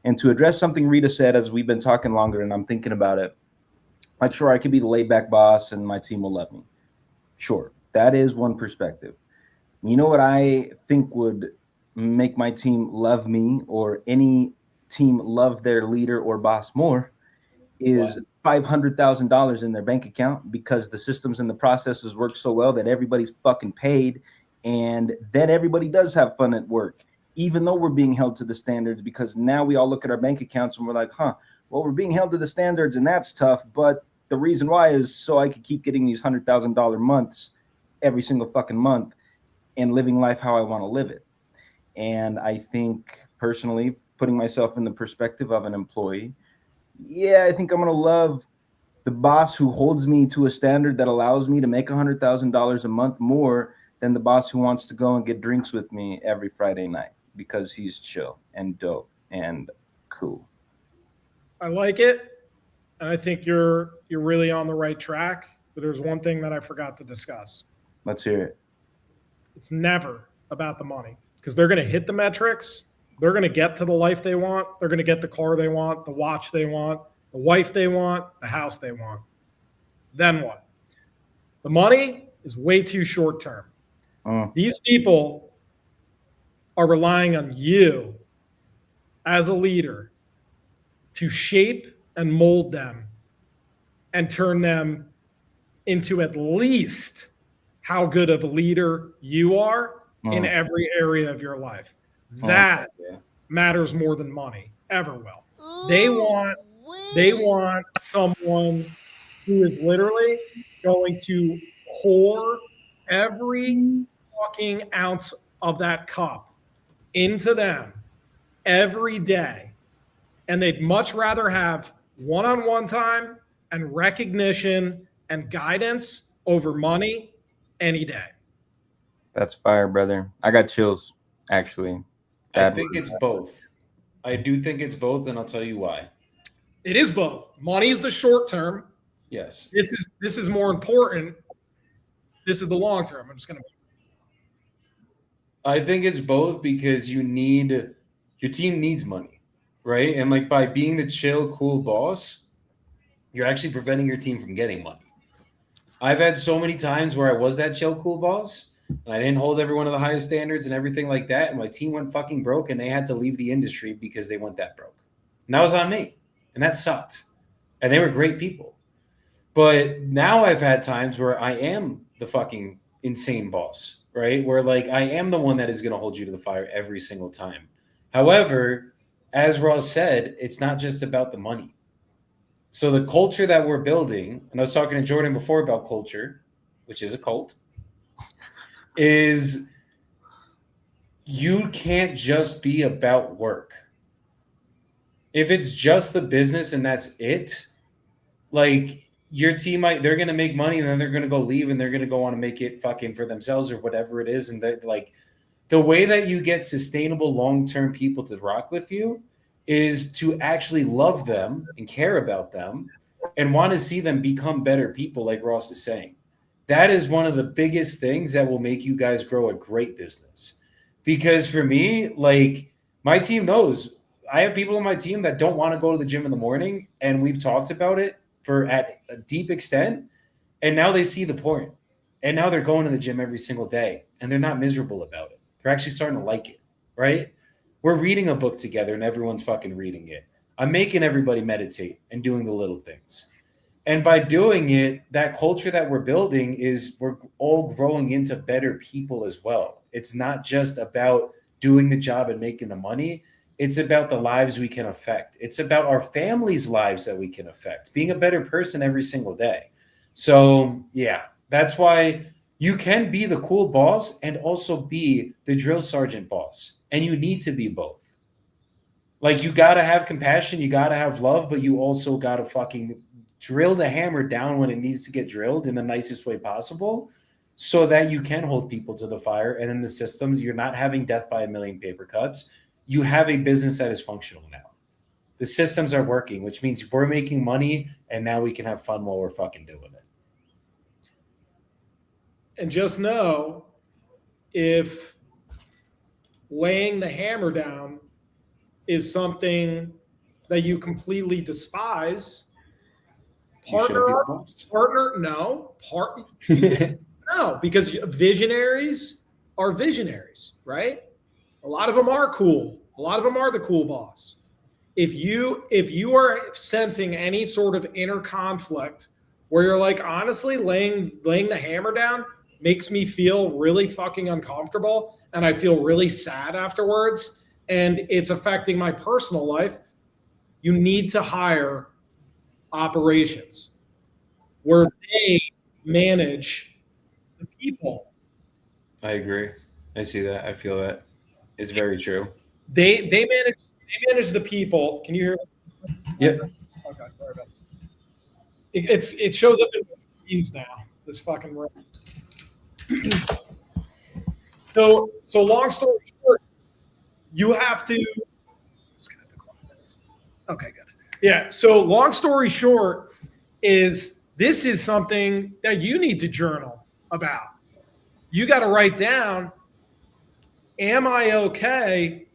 And to address something Rita said, as we've been talking longer and I'm thinking about it, like, sure, I could be the laid back boss and my team will love me. Sure, that is one perspective. You know what I think would make my team love me, or any team love their leader or boss more, is $500,000 in their bank account, because the systems and the processes work so well that everybody's fucking paid, and then everybody does have fun at work, even though we're being held to the standards, because now we all look at our bank accounts and we're like, well, we're being held to the standards and that's tough, but the reason why is so I could keep getting these $100,000 months every single fucking month and living life how I want to live it. And I think personally, putting myself in the perspective of an employee, yeah, I think I'm going to love the boss who holds me to a standard that allows me to make $100,000 a month more than the boss who wants to go and get drinks with me every Friday night because he's chill and dope and cool. I like it. And I think you're really on the right track. But there's one thing that I forgot to discuss. Let's hear it. It's never about the money. because they're going to hit the metrics. They're going to get to the life they want. They're going to get the car they want, the watch they want, the wife they want, the house they want. Then what? The money is way too short term. These people are relying on you as a leader to shape and mold them and turn them into at least how good of a leader you are in every area of your life. That matters more than money ever will. They want someone who is literally going to pour every fucking ounce of that cup into them every day. And they'd much rather have one-on-one time and recognition and guidance over money any day. That's fire, brother. I got chills, actually. I think it's both. I do think it's both, and I'll tell you why. It is both. Money is the short term. Yes. This is more important. This is the long term. I'm just gonna. I think it's both because your team needs money, right? And like by being the chill, cool boss, you're actually preventing your team from getting money. I've had so many times where I was that chill, cool boss, and I didn't hold everyone to the highest standards and everything like that, and my team went fucking broke, and they had to leave the industry because they went that broke. And that was on me, and that sucked. And they were great people. But now I've had times where I am the fucking insane boss, right? Where like I am the one that is going to hold you to the fire every single time. However, as Ross said, it's not just about the money. So the culture that we're building, and I was talking to Jordan before about culture, which is a cult, is you can't just be about work. If it's just the business and that's it, like your team they're going to make money and then they're going to go leave and they're going to go on to make it fucking for themselves or whatever it is. And like the way that you get sustainable long-term people to rock with you is to actually love them and care about them and want to see them become better people, like Ross is saying. That is one of the biggest things that will make you guys grow a great business. Because for me, like my team knows I have people on my team that don't want to go to the gym in the morning, and we've talked about it at a deep extent, and now they see the point. And now they're going to the gym every single day, and they're not miserable about it. They're actually starting to like it, right? We're reading a book together, and everyone's fucking reading it. I'm making everybody meditate and doing the little things. And by doing it, that culture that we're building is we're all growing into better people as well. It's not just about doing the job and making the money. It's about the lives we can affect. It's about our families' lives that we can affect, being a better person every single day. So, yeah, that's why you can be the cool boss and also be the drill sergeant boss. And you need to be both. Like, you got to have compassion, you got to have love, but you also got to fucking drill the hammer down when it needs to get drilled in the nicest way possible so that you can hold people to the fire. And in the systems, you're not having death by a million paper cuts. You have a business that is functional now. The systems are working, which means we're making money, and now we can have fun while we're fucking doing it. And just know, if laying the hammer down is something that you completely despise, no, because visionaries are visionaries, right? A lot of them are cool. A lot of them are the cool boss. If you are sensing any sort of inner conflict where you're like, honestly, laying the hammer down makes me feel really fucking uncomfortable and I feel really sad afterwards and it's affecting my personal life, you need to hire operations where they manage the people. I agree. I see that. I feel that. It's very true. They manage the people. Can you hear us? Yep. Okay, sorry about that. It shows up in the screens now. This fucking room. So long story short, you have to. Just gonna have to quiet this. Okay, good. Yeah. So long story short, is this is something that you need to journal about. You got to write down am I okay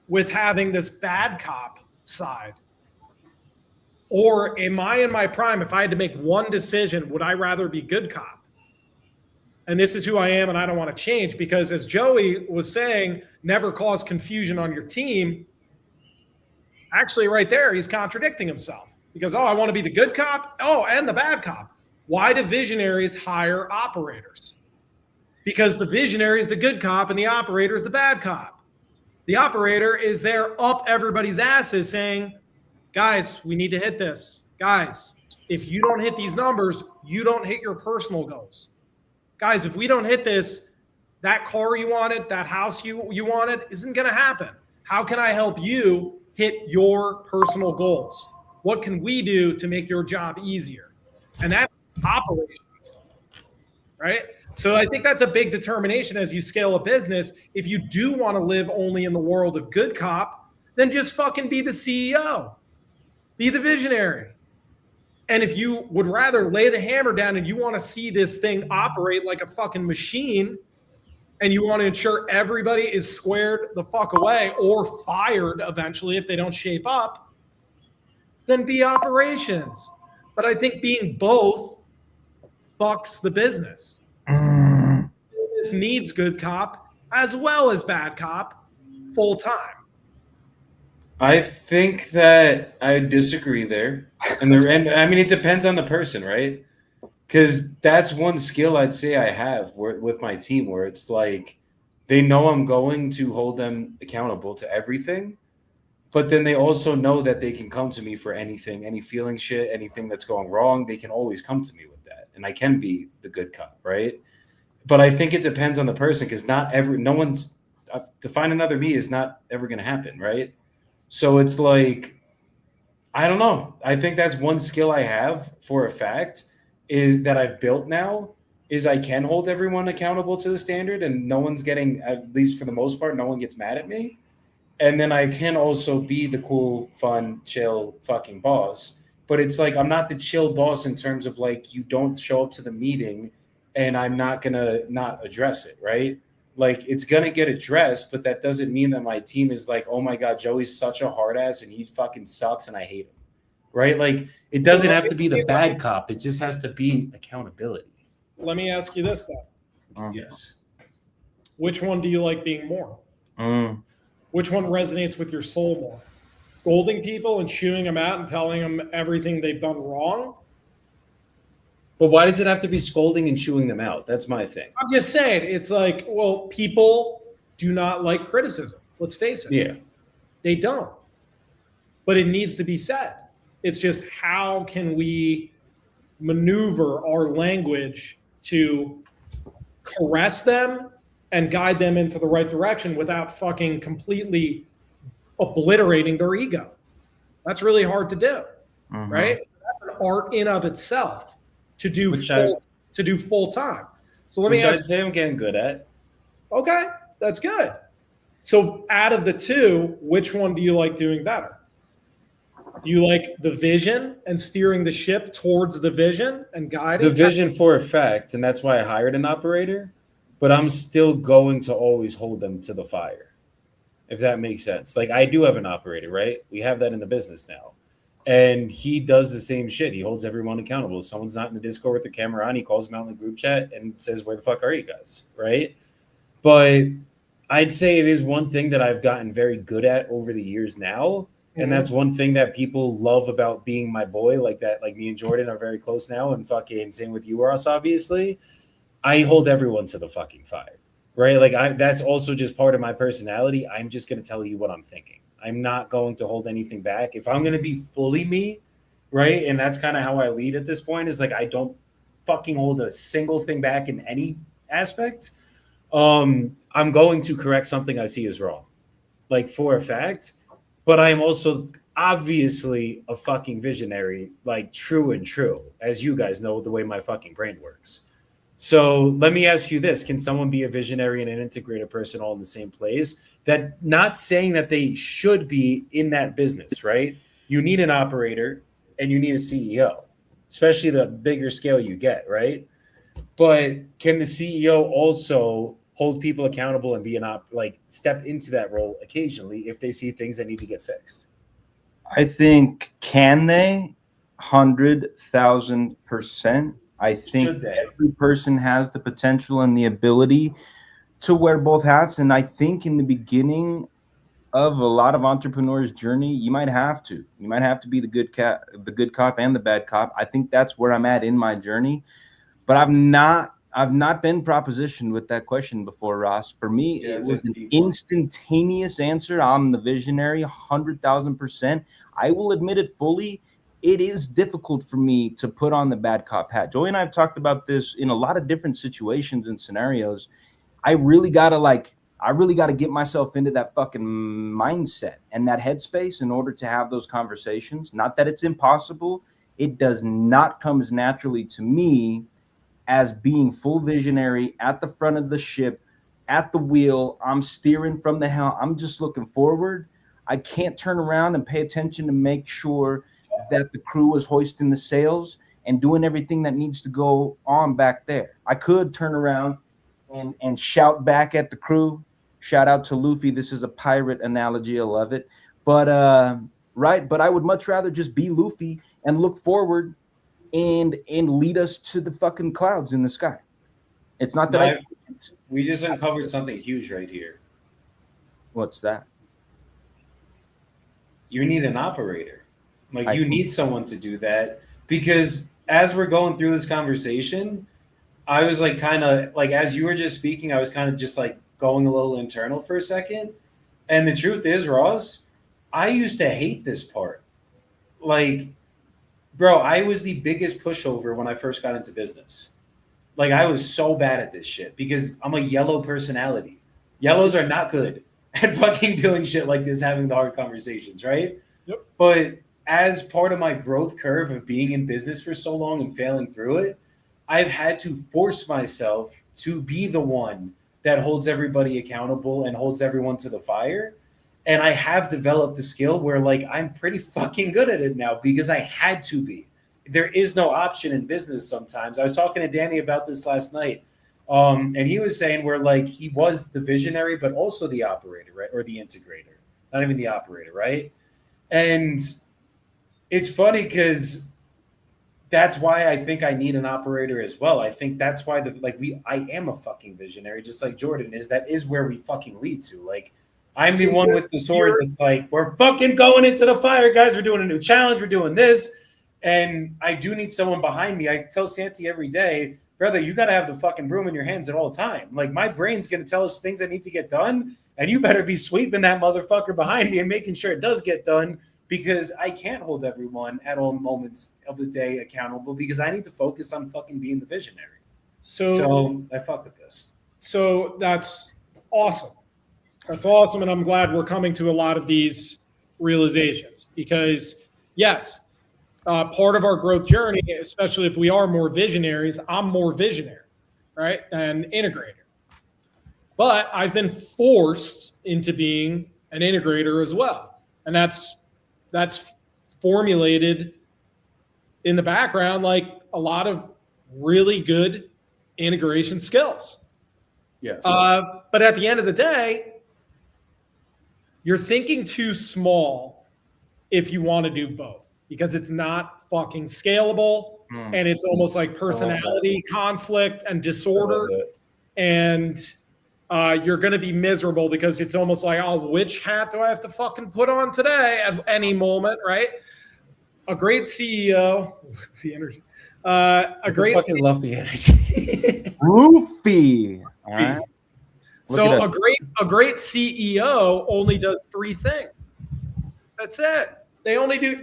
with having this bad cop side? Or am I in my prime? If I had to make one decision, would I rather be good cop? And this is who I am, and I don't want to change, because as Joey was saying, never cause confusion on your team. Actually, right there, he's contradicting himself, because, I want to be the good cop. And the bad cop. Why do visionaries hire operators? Because the visionary is the good cop and the operator is the bad cop. The operator is there up everybody's asses saying, guys, we need to hit this. Guys, if you don't hit these numbers, you don't hit your personal goals. Guys, if we don't hit this, that car you wanted, that house you wanted isn't going to happen. How can I help you hit your personal goals? What can we do to make your job easier? And that's operations, right? So I think that's a big determination as you scale a business. If you do want to live only in the world of good cop, then just fucking be the CEO. Be the visionary. And if you would rather lay the hammer down and you want to see this thing operate like a fucking machine, and you want to ensure everybody is squared the fuck away or fired eventually if they don't shape up, then be operations. But I think being both fucks the business. Business needs good cop as well as bad cop full time. I think that I disagree there. And I mean, it depends on the person, right? Because that's one skill I'd say I have with my team, where it's like they know I'm going to hold them accountable to everything, but then they also know that they can come to me for anything, any feeling shit, anything that's going wrong. They can always come to me with that, and I can be the good cop, right? But I think it depends on the person, because to find another me is not ever going to happen, right? So it's like, I don't know. I think that's one skill I have for a fact, is that I've built now, is I can hold everyone accountable to the standard, and no one's getting, at least for the most part, no one gets mad at me. And then I can also be the cool, fun, chill fucking boss. But it's like, I'm not the chill boss in terms of like, you don't show up to the meeting and I'm not going to not address it, right? Like, it's going to get addressed, but that doesn't mean that my team is like, oh my God, Joey's such a hard ass and he fucking sucks and I hate him, right? Like, it doesn't have to be the bad cop. It just has to be accountability. Let me ask you this then. Yes. Which one do you like being more? Which one resonates with your soul more? Scolding people and chewing them out and telling them everything they've done wrong? But why does it have to be scolding and chewing them out? That's my thing. I'm just saying, it's like, well, people do not like criticism. Let's face it. Yeah. They don't. But it needs to be said. It's just, how can we maneuver our language to caress them and guide them into the right direction without fucking completely obliterating their ego? That's really hard to do, right? That's an art in of itself to do full time. So let me ask. I'd say I'm getting good at. Okay, that's good. So out of the two, which one do you like doing better? Do you like the vision and steering the ship towards the vision and guiding? The vision for a fact, and that's why I hired an operator, but I'm still going to always hold them to the fire, if that makes sense. Like, I do have an operator, right? We have that in the business now. And he does the same shit. He holds everyone accountable. If someone's not in the Discord with the camera on, he calls them out in the group chat and says, where the fuck are you guys, right? But I'd say it is one thing that I've gotten very good at over the years now. And that's one thing that people love about being my boy, like that. Like, me and Jordan are very close now, and fucking same with you, Ross, obviously. I hold everyone to the fucking fire, right? Like, that's also just part of my personality. I'm just going to tell you what I'm thinking. I'm not going to hold anything back. If I'm going to be fully me, right? And that's kind of how I lead at this point, is like, I don't fucking hold a single thing back in any aspect. I'm going to correct something I see as wrong, like, for a fact. But I am also obviously a fucking visionary, like, true and true, as you guys know the way my fucking brain works. So let me ask you this. Can someone be a visionary and an integrated person all in the same place? That, not saying that they should be in that business, right? You need an operator and you need a CEO, especially the bigger scale you get, right? But can the CEO also hold people accountable and be step into that role occasionally if they see things that need to get fixed? I think, can they? 100,000%. I think Should they? every person has the potential and the ability to wear both hats. And I think in the beginning of a lot of entrepreneurs' journey, you might have to. You might have to be the good cop and the bad cop. I think that's where I'm at in my journey. But I've not been propositioned with that question before, Ross. For me, it was an instantaneous answer. I'm the visionary, 100,000%. I will admit it fully. It is difficult for me to put on the bad cop hat. Joey and I have talked about this in a lot of different situations and scenarios. I really gotta get myself into that fucking mindset and that headspace in order to have those conversations. Not that it's impossible. It does not come as naturally to me as being full visionary at the front of the ship, at the wheel. I'm steering from the helm. I'm just looking forward. I can't turn around and pay attention to make sure that the crew is hoisting the sails and doing everything that needs to go on back there. I could turn around and shout back at the crew. Shout out to Luffy. This is a pirate analogy. I love it. But right. But I would much rather just be Luffy and look forward and lead us to the fucking clouds in the sky. It's not that we just uncovered something huge right here. What's that? You need an operator. You need someone to do that, because as we're going through this conversation, I was as you were just speaking, I was kind of just going a little internal for a second. And the truth is, Ross, I used to hate this part. Bro, I was the biggest pushover when I first got into business. I was so bad at this shit because I'm a yellow personality. Yellows are not good at fucking doing shit like this, having the hard conversations, right? Yep. But as part of my growth curve of being in business for so long and failing through it, I've had to force myself to be the one that holds everybody accountable and holds everyone to the fire. And I have developed the skill where I'm pretty fucking good at it now because I had to be. There is no option in business sometimes. I was talking to Danny about this last night. And he was saying where he was the visionary, but also the operator, right? Or the integrator, not even the operator, right? And it's funny because that's why I think I need an operator as well. I think that's why I am a fucking visionary, just like Jordan is. That is where we fucking lead to. I'm the one with the sword that's we're fucking going into the fire, guys. We're doing a new challenge. We're doing this. And I do need someone behind me. I tell Santi every day, brother, you got to have the fucking broom in your hands at all time. My brain's going to tell us things that need to get done. And you better be sweeping that motherfucker behind me and making sure it does get done, because I can't hold everyone at all moments of the day accountable because I need to focus on fucking being the visionary. So I fuck with this. So that's awesome. That's awesome. And I'm glad we're coming to a lot of these realizations because, yes, part of our growth journey, especially if we are more visionaries, I'm more visionary, right, than integrator. But I've been forced into being an integrator as well. And that's formulated in the background a lot of really good integration skills. Yes. But at the end of the day, you're thinking too small if you want to do both, because it's not fucking scalable and it's almost like personality conflict and disorder. And you're going to be miserable because it's almost like, oh, which hat do I have to fucking put on today at any moment, right? A great CEO, the energy. A great fucking love the energy. Luffy. All right. So a great CEO only does three things. That's it. They only do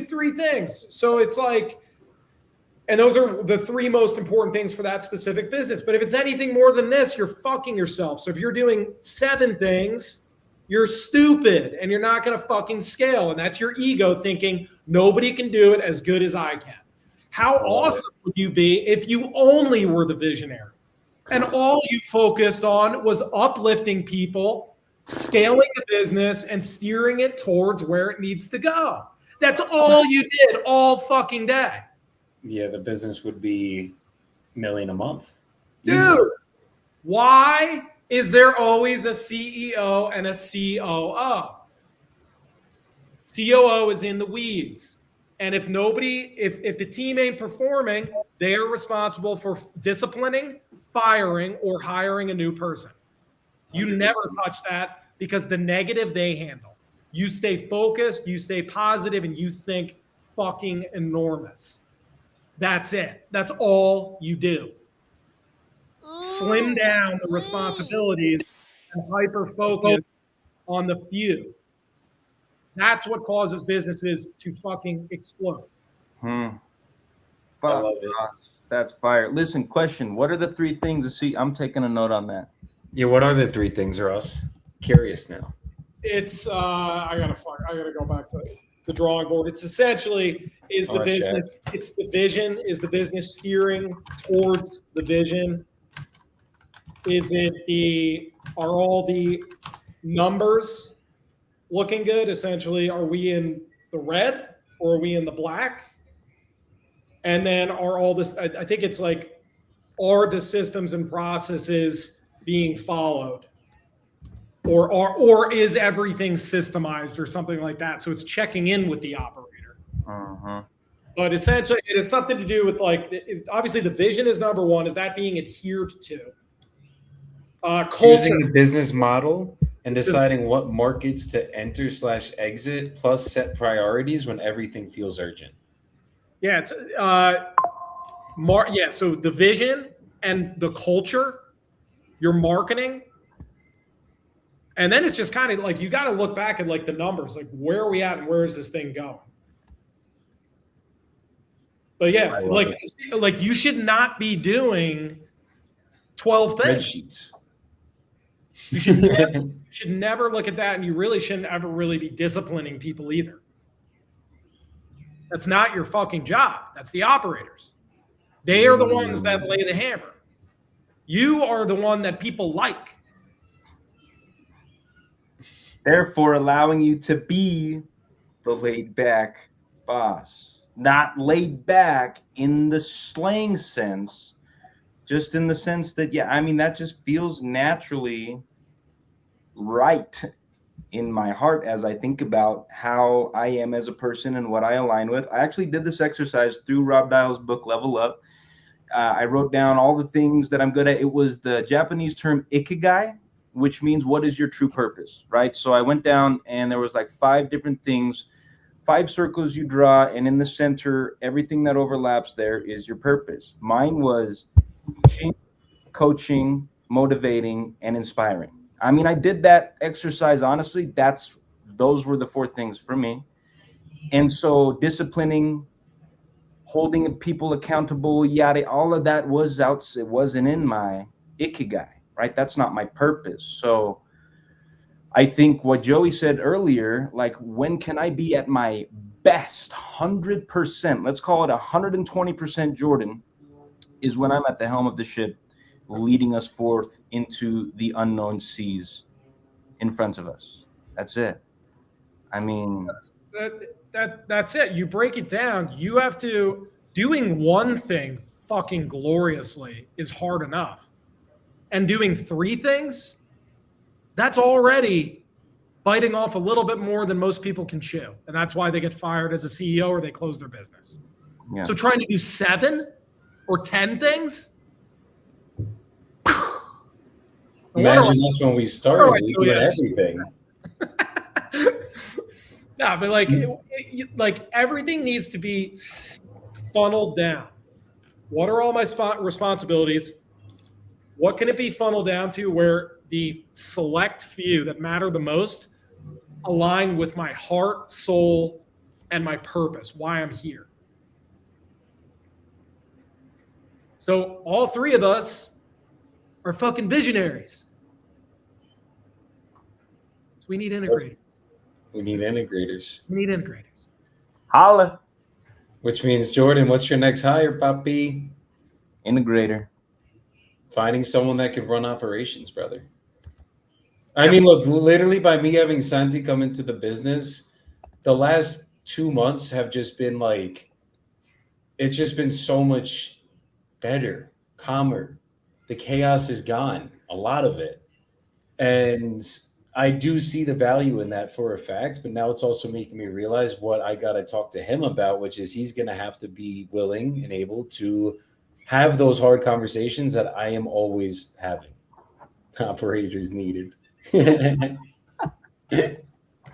three things. So it's and those are the three most important things for that specific business. But if it's anything more than this, you're fucking yourself. So if you're doing 7 things, you're stupid and you're not going to fucking scale. And that's your ego thinking nobody can do it as good as I can. How awesome would you be if you only were the visionary and all you focused on was uplifting people, scaling the business, and steering it towards where it needs to go? That's all you did all fucking day. Yeah, the business would be $1 million a month. Dude, Why is there always a CEO and a COO? COO is in the weeds. And if the team ain't performing, they are responsible for disciplining, firing, or hiring a new person. You 100%. never touch that because the negative they handle. You stay focused, you stay positive, and you think fucking enormous. That's it. That's all you do. Slim down the responsibilities and hyper focus on the few. That's what causes businesses to fucking explode. Fuck, I love it. that's fire. Listen, question. What are the 3 things to see? I'm taking a note on that. Yeah, what are the 3 things, Ross? Curious now. It's I gotta go back to the drawing board. It's essentially is the business, it's the vision, is the business steering towards the vision? Are all the numbers looking good? Essentially, are we in the red or are we in the black? And then are all this, I think it's like, are the systems and processes being followed? Or is everything systemized or something like that? So it's checking in with the operator. But essentially, it has something to do with obviously the vision is number one. Is that being adhered to? Culture. Choosing the business model and deciding what markets to enter / exit, plus set priorities when everything feels urgent. Yeah, it's so the vision and the culture, your marketing, and then it's just kind of like you got to look back at like the numbers, like where are we at and where is this thing going? But yeah, like you should not be doing 12 things. You should never look at that, and you really shouldn't ever really be disciplining people either. That's not your fucking job. That's the operators. They are the ones that lay the hammer. You are the one that people like. Therefore, allowing you to be the laid back boss. Not laid back in the slang sense, just in the sense that, yeah, I mean, that just feels naturally right in my heart as I think about how I am as a person and what I align with. I actually did this exercise through Rob Dial's book, Level Up. I wrote down all the things that I'm good at. It was the Japanese term ikigai, which means what is your true purpose, right? So I went down and there was like 5 different things, 5 circles you draw, and in the center, everything that overlaps there is your purpose. Mine was teaching, coaching, motivating, and inspiring. I mean, I did that exercise, honestly, those were the 4 things for me. And so disciplining, holding people accountable, yada, all of that was it wasn't in my ikigai, right? That's not my purpose. So I think what Joey said earlier, like, when can I be at my best 100%, let's call it 120% Jordan, is when I'm at the helm of the ship, leading us forth into the unknown seas in front of us. That's it. I mean, that's it. You break it down. You have to, doing one thing fucking gloriously is hard enough. And doing 3 things, that's already biting off a little bit more than most people can chew. And that's why they get fired as a CEO or they close their business. Yeah. So trying to do 7 or 10 things. Imagine us when we started, we did everything. No, but like everything needs to be funneled down. What are all my responsibilities? What can it be funneled down to where the select few that matter the most align with my heart, soul, and my purpose, why I'm here? So all 3 of us are fucking visionaries. So we need integrators. We need integrators. Holla. Which means, Jordan, what's your next hire, papi? Integrator. Finding someone that can run operations, brother. I mean, look, literally by me having Santi come into the business, the last 2 months have just been like, it's just been so much better, calmer. the chaos is gone, a lot of it. And I do see the value in that for a fact, but now it's also making me realize what I got to talk to him about, which is he's going to have to be willing and able to have those hard conversations that I am always having. Operators needed.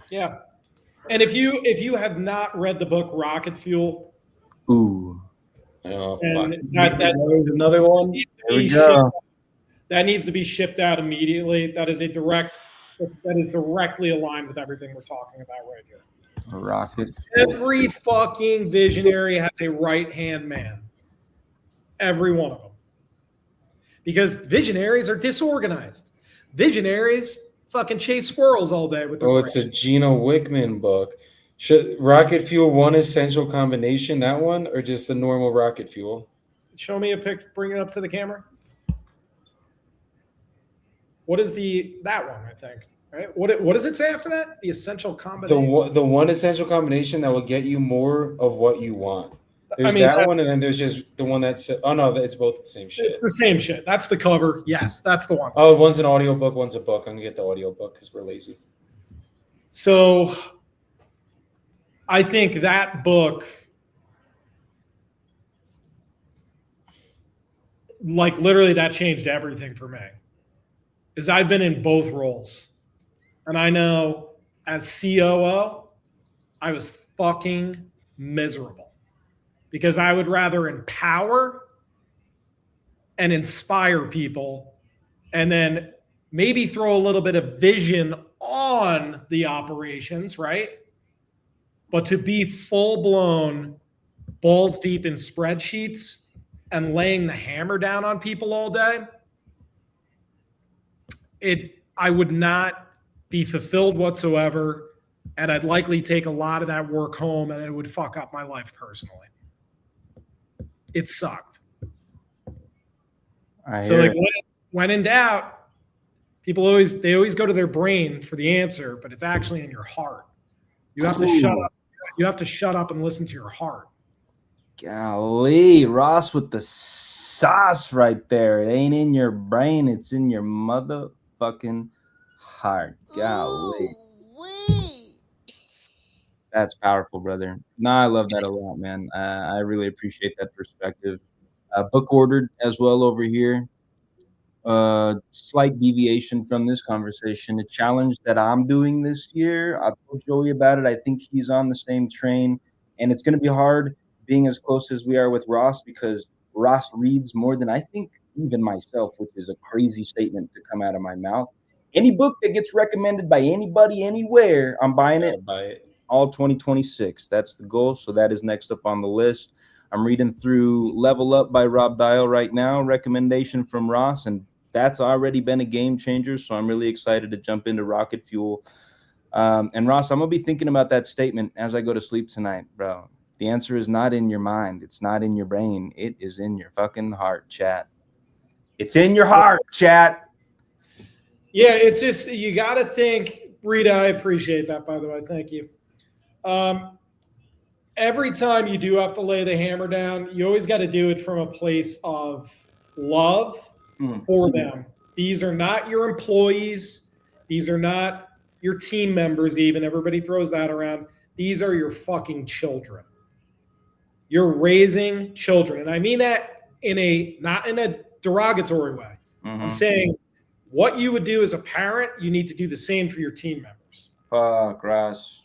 Yeah. And if you have not read the book Rocket Fuel, Ooh. Oh, and fuck. that was another one. needs to There we be go. that needs to be shipped out immediately. That is directly aligned with everything we're talking about right here. A rocket. Every fucking visionary has a right-hand man. Every one of them. Because visionaries are disorganized. Visionaries fucking chase squirrels all day with their Oh, it's a Gino Wickman book. Should Rocket Fuel one essential combination, that one, or just the normal rocket fuel? Show me a picture. Bring it up to the camera. What is that one? I think right. What does it say after that? The essential combination. The one essential combination that will get you more of what you want. There's that one, and then there's just the one that's no, it's both the same shit. It's the same shit. That's the cover. Yes, that's the one. Oh, one's an audiobook, one's a book. I'm gonna get the audiobook because we're lazy. So I think that book, like literally, that changed everything for me. Because I've been in both roles. And I know as COO, I was fucking miserable. Because I would rather empower and inspire people and then maybe throw a little bit of vision on the operations, right? But to be full-blown balls deep in spreadsheets and laying the hammer down on people all day, I would not be fulfilled whatsoever, and I'd likely take a lot of that work home, and it would fuck up my life personally. It sucked. So like when in doubt, people always go to their brain for the answer, but it's actually in your heart. You have to shut up. You have to shut up and listen to your heart. Golly, Ross with the sauce right there. It ain't in your brain, it's in your motherfucking heart. Golly. That's powerful, brother. No, I love that a lot, man. I really appreciate that perspective. Book ordered as well over here. Slight deviation from this conversation. A challenge that I'm doing this year. I told Joey about it. I think he's on the same train. And it's going to be hard being as close as we are with Ross because Ross reads more than I think even myself, which is a crazy statement to come out of my mouth. Any book that gets recommended by anybody, anywhere, I'm buying it. Buy it. All 2026. That's the goal. So that is next up on the list. I'm reading through Level Up by Rob Dial right now, recommendation from Ross, and that's already been a game changer. So I'm really excited to jump into Rocket Fuel. And Ross, I'm going to be thinking about that statement as I go to sleep tonight, bro. The answer is not in your mind. It's not in your brain. It is in your fucking heart, chat. It's in your heart, chat. Yeah, it's just, you got to think, Rita, I appreciate that, by the way. Thank you. Every time you do have to lay the hammer down, you always got to do it from a place of love for them. These are not your employees. These are not your team members even. Everybody throws that around. These are your fucking children. You're raising children. And I mean that not in a derogatory way. I'm saying what you would do as a parent, you need to do the same for your team members. Fuck, Ross.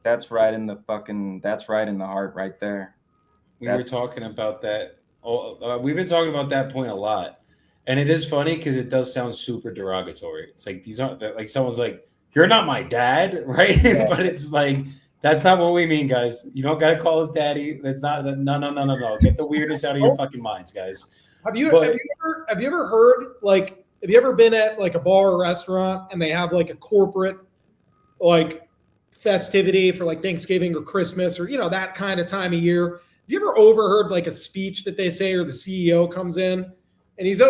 That's right in the heart right there. We were talking about that. We've been talking about that point a lot. And it is funny because it does sound super derogatory. It's like, these aren't like someone's like, you're not my dad, right? Yeah. But it's like, that's not what we mean, guys. You don't got to call us daddy. That's not, no. Get the weirdness out of your fucking minds, guys. Have you ever heard, like, have you ever been at like a bar or restaurant and they have like a corporate, like, festivity for like Thanksgiving or Christmas or, that kind of time of year? Have you ever overheard like a speech that they say, or the CEO comes in and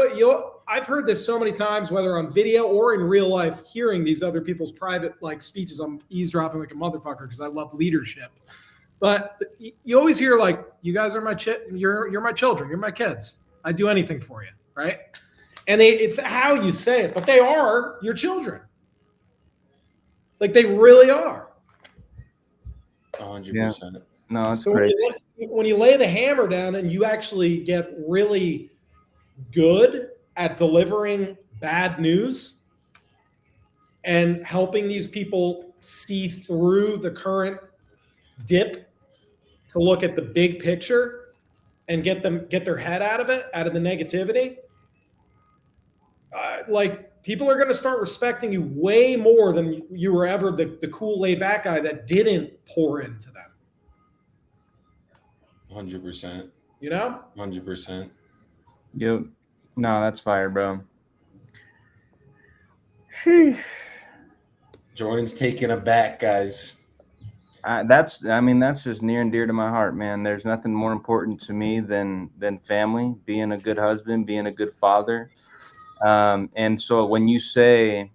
I've heard this so many times, whether on video or in real life, hearing these other people's private like speeches. I'm eavesdropping like a motherfucker because I love leadership. But you always hear like, you guys are you're my children. You're my kids. I'd do anything for you. right? And it's how you say it, but they are your children. Like they really are. 100%. No, that's So great. when you lay the hammer down and you actually get really good at delivering bad news and helping these people see through the current dip to look at the big picture and get their head out of it, out of the negativity, like people are going to start respecting you way more than you were ever the cool laid back guy that didn't pour into them. 100%. You know? 100%. Yep. No, that's fire, bro. Jordan's taking a back, guys. That's just near and dear to my heart, man. There's nothing more important to me than family, being a good husband, being a good father. And so when you say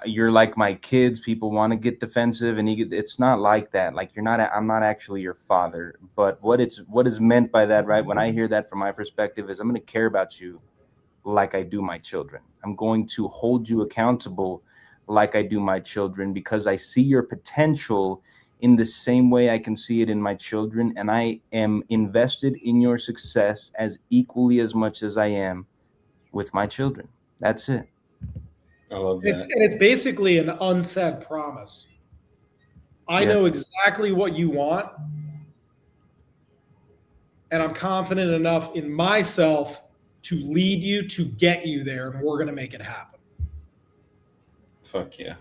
you're like my kids, people want to get defensive, and it's not like that. Like I'm not actually your father. But what is meant by that, right? When I hear that from my perspective, is I'm going to care about you like I do my children. I'm going to hold you accountable like I do my children, because I see your potential in the same way I can see it in my children, and I am invested in your success as equally as much as I am with my children. That's it. I love that. And it's basically an unsaid promise. I know exactly what you want, and I'm confident enough in myself to lead you to get you there, and we're going to make it happen. Fuck yeah.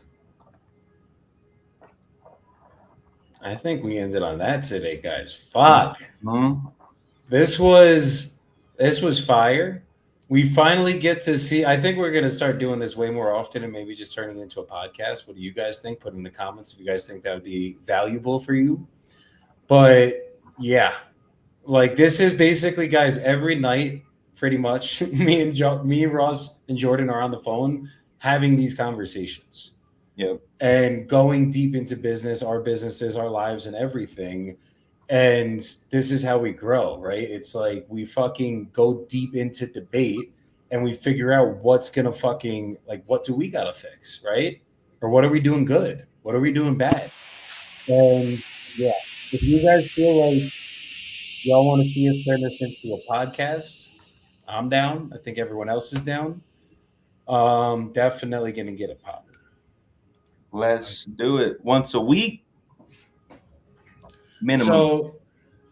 I think we ended on that today, guys. Fuck. Mm-hmm. This was fire. We finally get to see. I think we're going to start doing this way more often and maybe just turning it into a podcast. What do you guys think? Put in the comments if you guys think that would be valuable for you. But yeah, like this is basically, guys, every night, pretty much me, Ross, and Jordan are on the phone having these conversations. Yep. And going deep into business, our businesses, our lives, and everything. And this is how we grow, right? It's like we fucking go deep into debate and we figure out what's going to fucking, like, what do we got to fix, right? Or what are we doing good? What are we doing bad? And yeah, if you guys feel like y'all want to see us turn this into a podcast, I'm down. I think everyone else is down. Definitely going to get it popping. Let's do it once a week. Minimum. So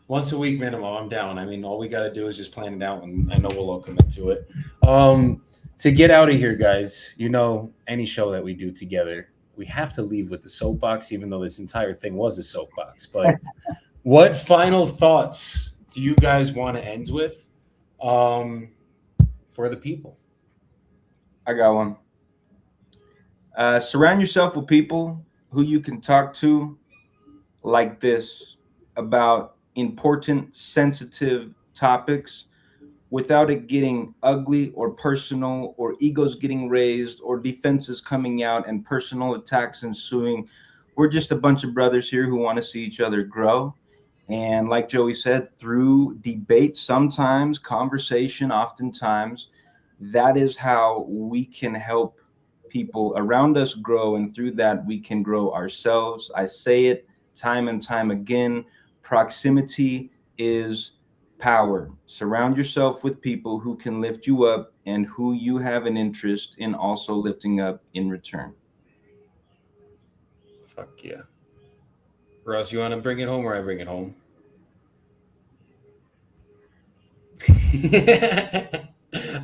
once a week minimum, I'm down. I mean, all we got to do is just plan it out, and I know we'll all commit to it. To get out of here, guys, you know, any show that we do together, we have to leave with the soapbox, even though this entire thing was a soapbox. But what final thoughts do you guys want to end with for the people? I got one. Surround yourself with people who you can talk to like this about important, sensitive topics without it getting ugly or personal or egos getting raised or defenses coming out and personal attacks ensuing. We're just a bunch of brothers here who want to see each other grow. And like Joey said, through debate, sometimes conversation, oftentimes, that is how we can help people around us grow, and through that we can grow ourselves. I say it time and time again, proximity is power. Surround yourself with people who can lift you up and who you have an interest in also lifting up in return. Fuck yeah. Ross, you want to bring it home or I bring it home?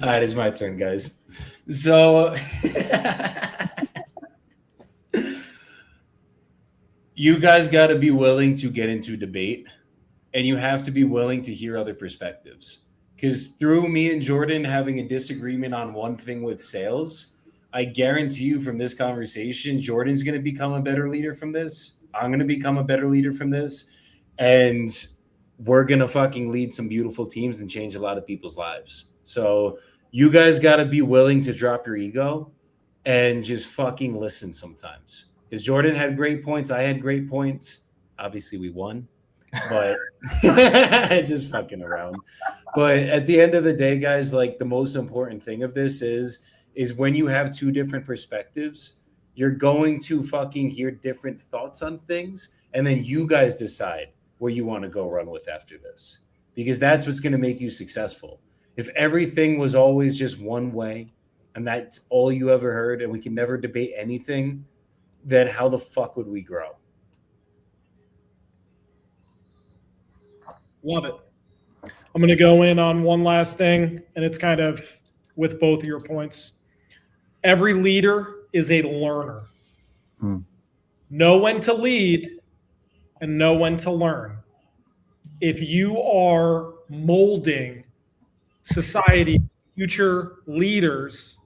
All right, it's my turn, guys. So you guys got to be willing to get into debate, and you have to be willing to hear other perspectives. Because through me and Jordan having a disagreement on one thing with sales, I guarantee you from this conversation, Jordan's going to become a better leader from this. I'm going to become a better leader from this. And we're going to fucking lead some beautiful teams and change a lot of people's lives. So you guys got to be willing to drop your ego and just fucking listen sometimes. Because Jordan had great points. I had great points. Obviously, we won. but just fucking around. But at the end of the day, guys, like the most important thing of this is when you have two different perspectives, you're going to fucking hear different thoughts on things, and then you guys decide where you want to go run with after this, because that's what's going to make you successful. If everything was always just one way and that's all you ever heard and we can never debate anything, then how the fuck would we grow? Love it. I'm going to go in on one last thing, and it's kind of with both of your points. Every leader is a learner. Know when to lead and know when to learn. If you are molding society, future leaders,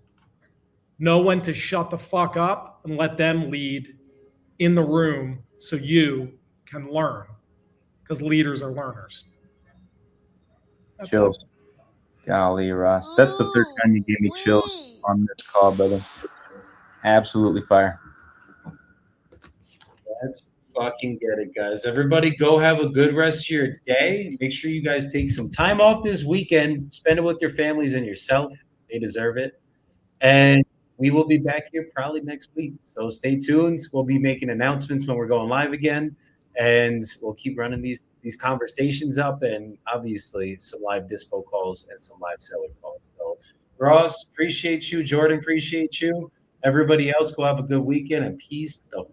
know when to shut the fuck up and let them lead in the room so you can learn, because leaders are learners. That's Chills. it. Golly, Ross. That's the third time you gave me chills on this call, brother. Absolutely fire. Let's fucking get it, guys. Everybody go have a good rest of your day. Make sure you guys take some time off this weekend. Spend it with your families and yourself. They deserve it. And we will be back here probably next week. So stay tuned. We'll be making announcements when we're going live again. And we'll keep running these conversations up, and obviously some live dispo calls and some live seller calls. So Ross, appreciate you. Jordan, appreciate you. Everybody else, go have a good weekend and peace the